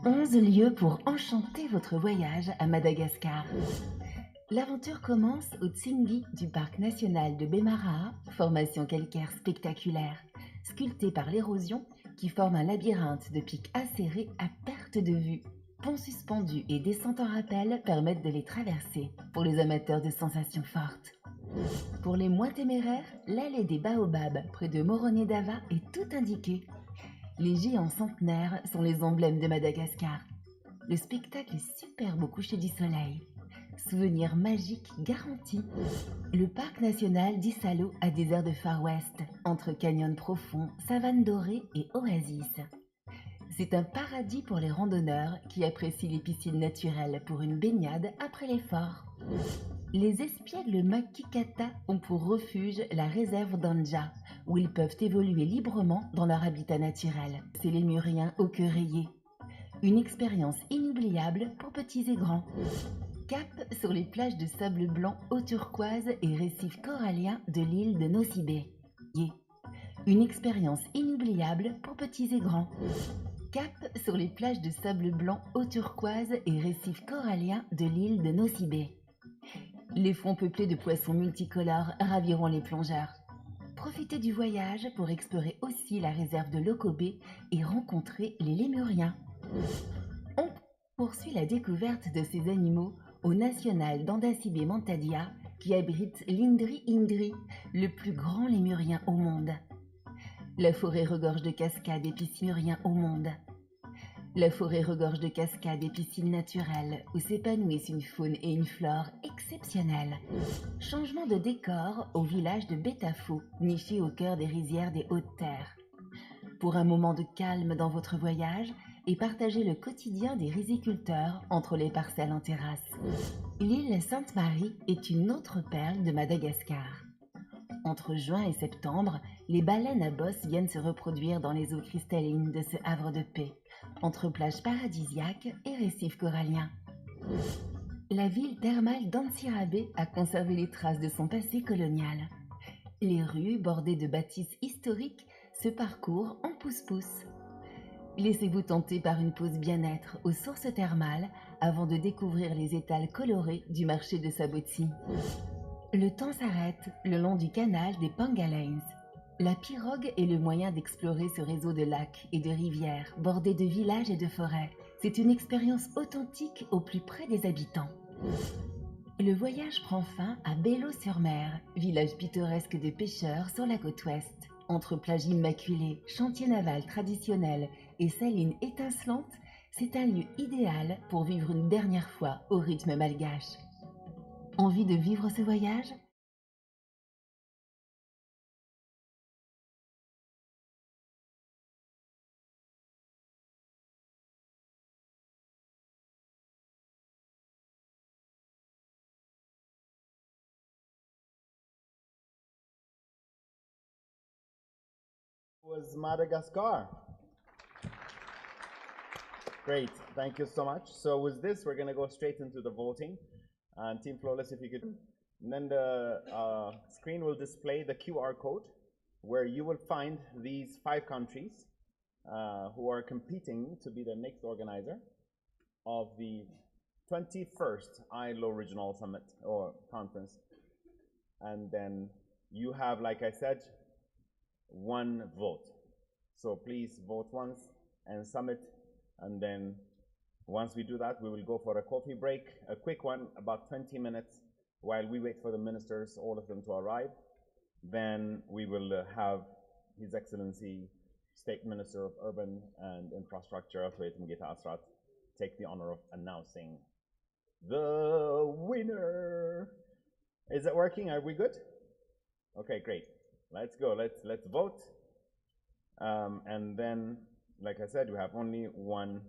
P: 11 lieux pour enchanter votre voyage à Madagascar. L'aventure commence au Tsingi du parc national de Bemaraha, formation calcaire spectaculaire, sculptée par l'érosion qui forme un labyrinthe de pics acérés à perte de vue. Ponts suspendus et descentes en rappel permettent de les traverser pour les amateurs de sensations fortes. Pour les moins téméraires, l'allée des Baobabs près de Morone-Dava est tout indiquée. Les géants centenaires sont les emblèmes de Madagascar. Le spectacle est superbe au coucher du soleil. Souvenir magique garanti. Le parc national d'Isalo a des airs de Far West, entre canyons profonds, savanes dorées et oasis. C'est un paradis pour les randonneurs qui apprécient les piscines naturelles pour une baignade après l'effort. Les espiègles makikata ont pour refuge la réserve d'Anja, où ils peuvent évoluer librement dans leur habitat naturel. C'est les lémuriens au queue rayée. Une expérience inoubliable pour petits et grands. Cap sur les plages de sable blanc eau turquoise et récifs coralliens de l'île de Nosibé. Une expérience inoubliable pour petits et grands. Cap sur les plages de sable blanc eau turquoise et récifs coralliens de l'île de Nosibé. Les fonds peuplés de poissons multicolores raviront les plongeurs. Profitez du voyage pour explorer aussi la réserve de Lokobé et rencontrer les lémuriens. On poursuit la découverte de ces animaux au national d'Andasibé Mantadia qui abrite l'Indri Indri, le plus grand lémurien au monde. La forêt regorge de cascades et piscines lémuriens au monde. La forêt regorge de cascades et piscines naturelles où s'épanouissent une faune et une flore exceptionnelles. Changement de décor au village de Betafo, niché au cœur des rizières des Hautes-Terres. Pour un moment de calme dans votre voyage et partager le quotidien des riziculteurs entre les parcelles en terrasse. L'île Sainte-Marie est une autre perle de Madagascar. Entre juin et septembre, les baleines à bosse viennent se reproduire dans les eaux cristallines de ce havre de paix, entre plages paradisiaques et récifs coralliens. La ville thermale d'Antsirabe a conservé les traces de son passé colonial. Les rues, bordées de bâtisses historiques, se parcourent en pouce-pouce. Laissez-vous tenter par une pause bien-être aux sources thermales avant de découvrir les étals colorés du marché de Sabotsi. Le temps s'arrête le long du canal des Pangalains. La pirogue est le moyen d'explorer ce réseau de lacs et de rivières bordés de villages et de forêts. C'est une expérience authentique au plus près des habitants. Le voyage prend fin à Bello-sur-Mer, village pittoresque de pêcheurs sur la côte ouest. Entre plages immaculées, chantiers navals traditionnels et salines étincelantes, c'est un lieu idéal pour vivre une dernière fois au rythme malgache. Envie de vivre ce voyage ?
C: Was Madagascar. Great, thank you so much. So with this, we're going to go straight into the voting. And Team Flawless, if you could, and then the screen will display the QR code where you will find these 5 countries who are competing to be the next organizer of the 21st ILO Regional Summit or Conference. And then you have, like I said, 1 vote. So please vote once and submit, and then once we do that, we will go for a coffee break, a quick one, about 20 minutes, while we wait for the ministers, all of them to arrive. Then we will have His Excellency, State Minister of Urban and Infrastructure, Geta Asrat, take the honor of announcing the winner. Is it working? Are we good? Okay, great. Let's go. Let's vote. And then, like I said, we have only 1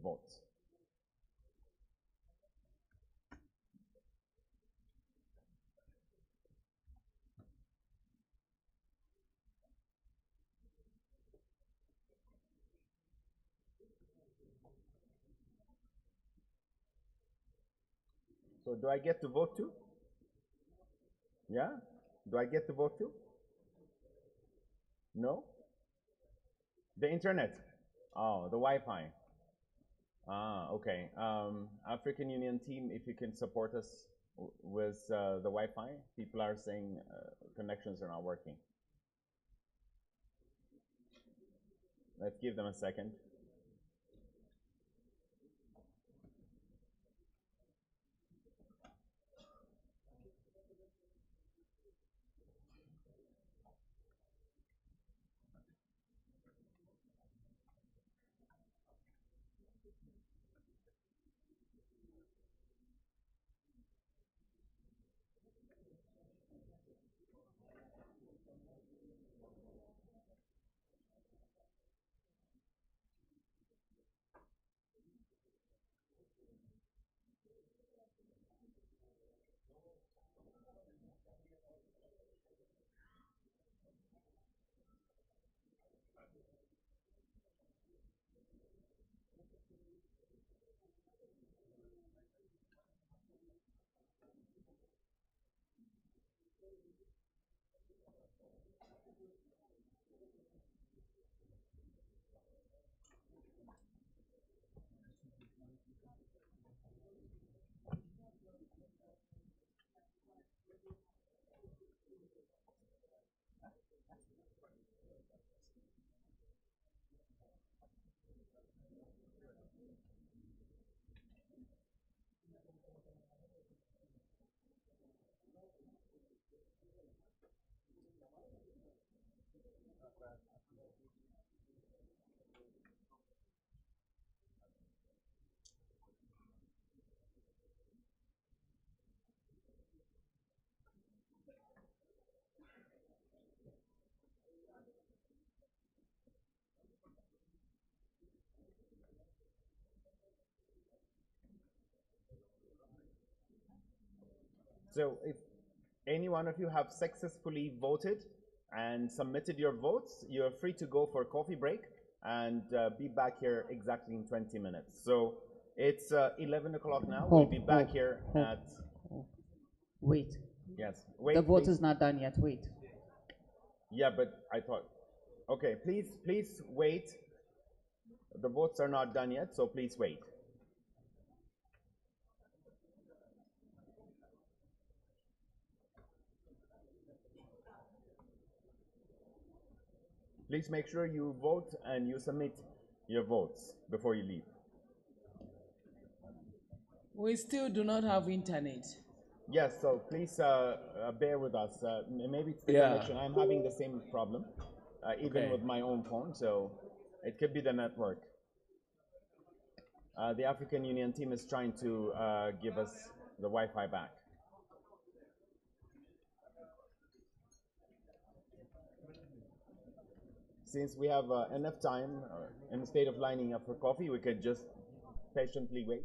C: vote. So do I get to vote too? Yeah? Do I get to vote too? No? The internet? Oh, the Wi-Fi.
A: Okay. African Union team, if you can support us with the Wi-Fi. People are saying connections are not working. Let's give them a second. So if any one of you have successfully voted and submitted your votes, you're free to go for a coffee break and be back here exactly in 20 minutes. So it's 11 o'clock now. We'll be back here at...
L: Wait.
A: Yes. Wait,
L: the vote
A: please.
L: is not done yet. Wait.
A: Yeah, but I thought... Okay, please wait. The votes are not done yet, so please wait. Please make sure you vote and you submit your votes before you leave.
Q: We still do not have internet.
A: Yes, so please bear with us. Maybe it's the connection. I'm having the same problem, even
Q: Okay.
A: with my own phone, so it could be the network. The African Union team is trying to give us the Wi-Fi back. Since we have enough time in the state of lining up for coffee, we could just patiently wait.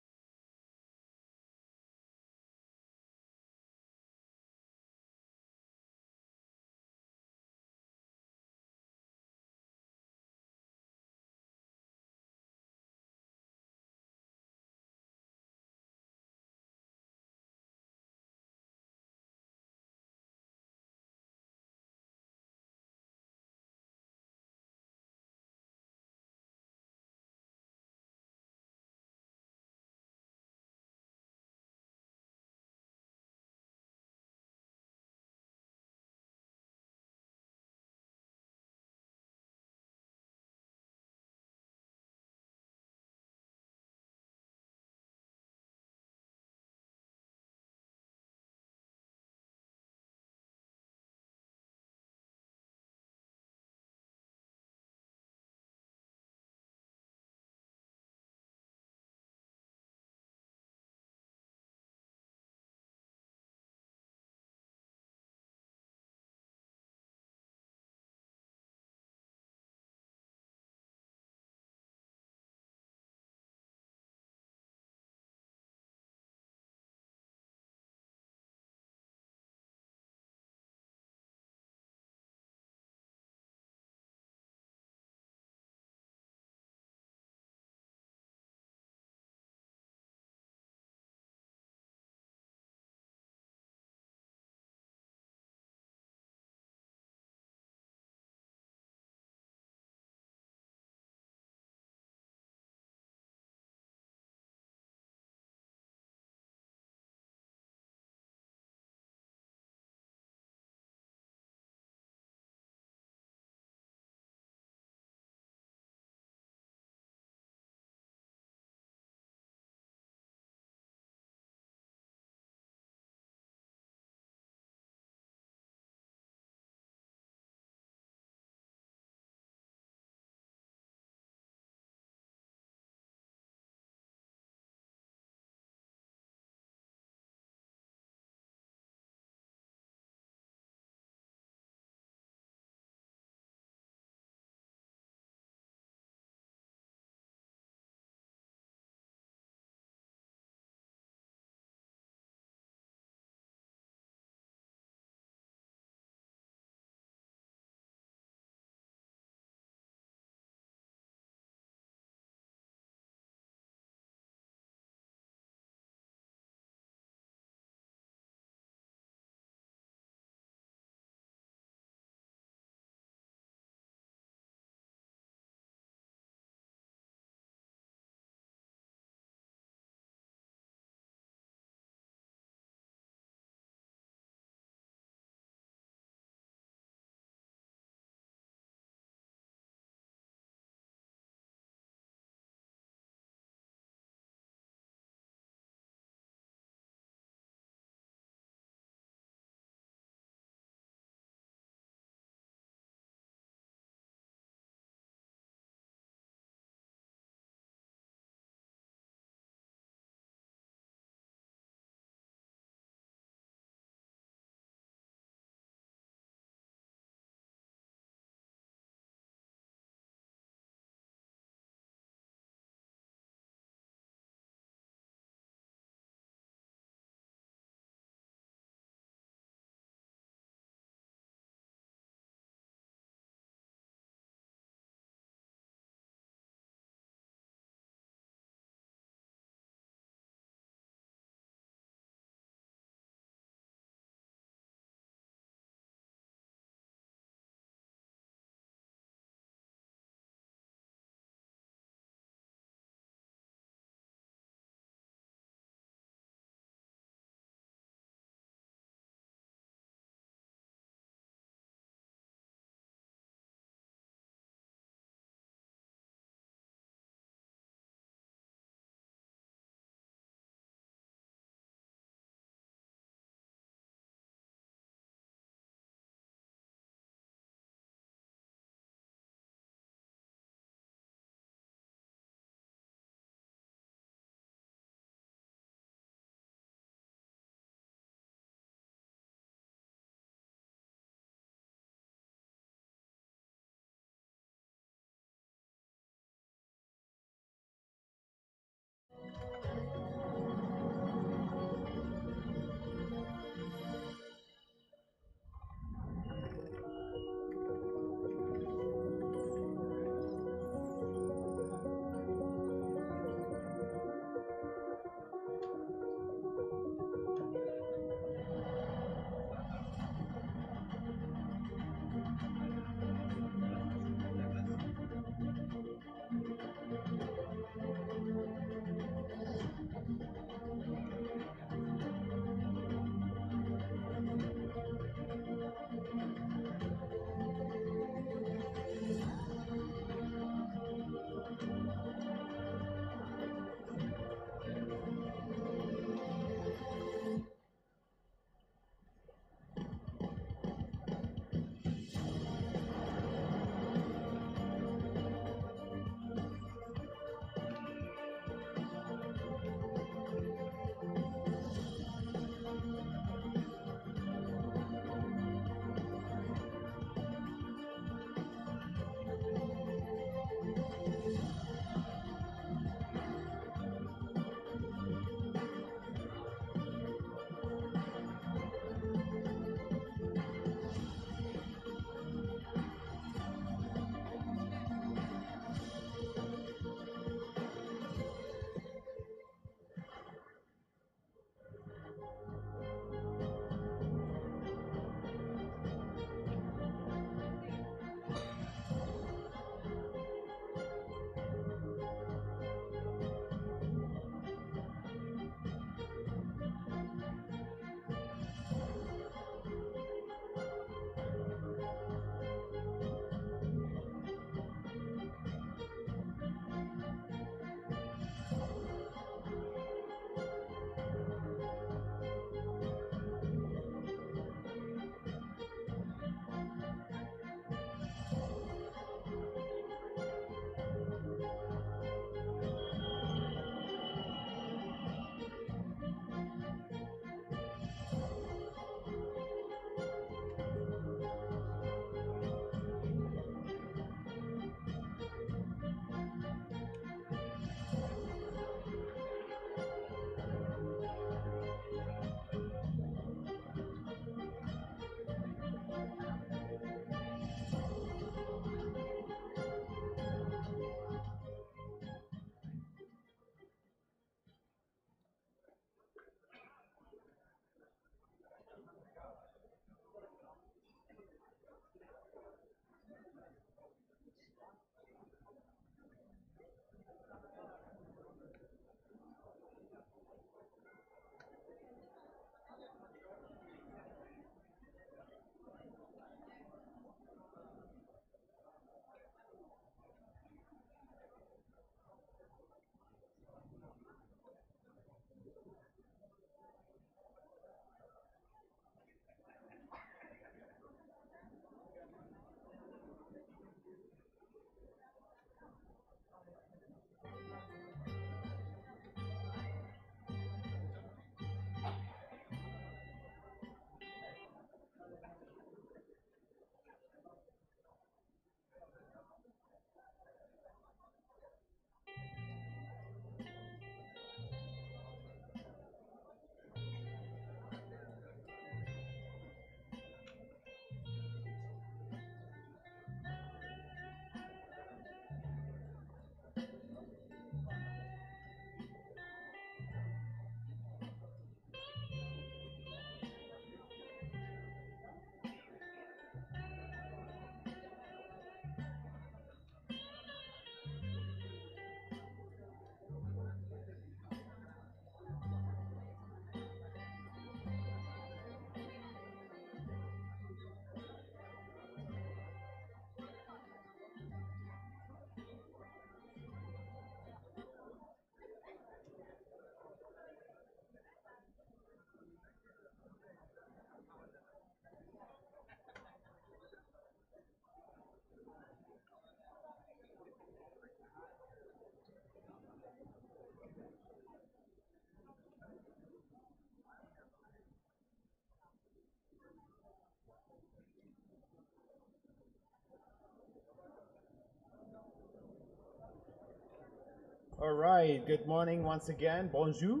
C: All right, good morning once again. Bonjour.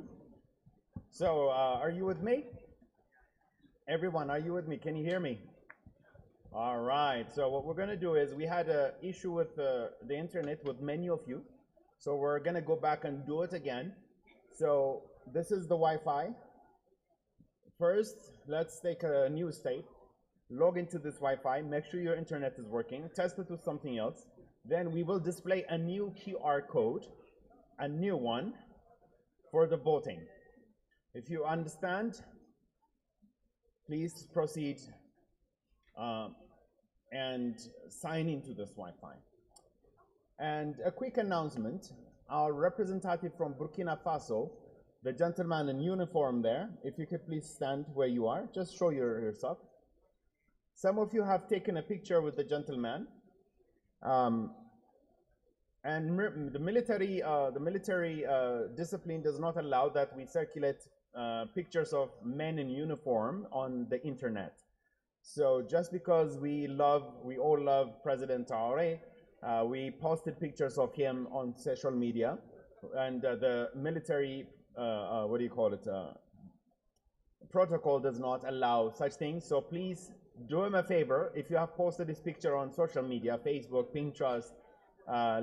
C: So, are you with me? Everyone, are you with me? Can you hear me? All right, so what we're gonna do is we had an issue with the internet with many of you. So we're gonna go back and do it again. So this is the Wi-Fi. First, let's take a new state. Log into this Wi-Fi, make sure your internet is working, test it with something else. Then we will display a new QR code, a new one, for the voting. If you understand, please proceed and sign into this Wi-Fi. And a quick announcement, our representative from Burkina Faso, the gentleman in uniform there, if you could please stand where you are, just show yourself. Some of you have taken a picture with the gentleman. And the military discipline does not allow that we circulate pictures of men in uniform on the internet. So just because we all love President Traoré, we posted pictures of him on social media, and the military, protocol does not allow such things. So please do him a favor. If you have posted this picture on social media, Facebook, Pinterest,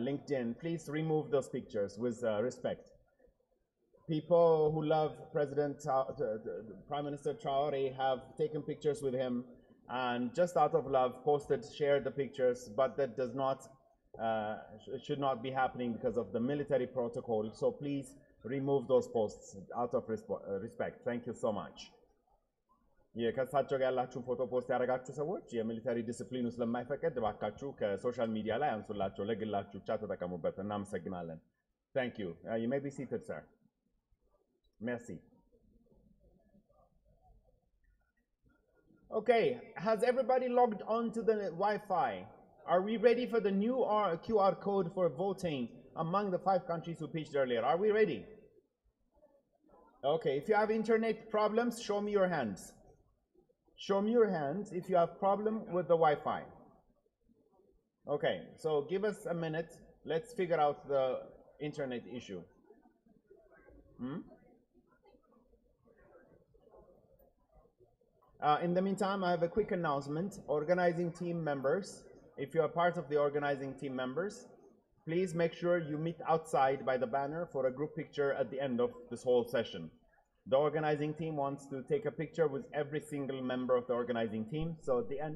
C: LinkedIn, please remove those pictures with respect. People who love Prime Minister Traoré have taken pictures with him and just out of love shared the pictures, but that does not, should not be happening because of the military protocol. So please remove those posts out of respect. Thank you so much. ከእሳቸው ጋር ያላችሁን ፎቶ ፖስት ያደረጋችሁ ሰዎች የሚሊተሪ ዲስፕሊኑ ስለማይፈቀድ እባካችሁ ከሶሻል ሚዲያ ላይ አንሱላቸው፣ ለግላችሁ ብቻ ተጠቀሙበት። እናመሰግናለን። Thank you. You may be seated, sir. Merci. Okay, has everybody logged on to the Wi-Fi? Are we ready for the new QR code for voting among the 5 countries who pitched earlier? Are we ready? Okay, if you have internet problems, show me your hands. Show me your hands if you have problem with the Wi-Fi. Okay, so give us a minute. Let's figure out the internet issue. In the meantime, I have a quick announcement. Organizing team members, if you are part of the organizing team members, please make sure you meet outside by the banner for a group picture at the end of this whole session. The organizing team wants to take a picture with every single member of the organizing team, so at the end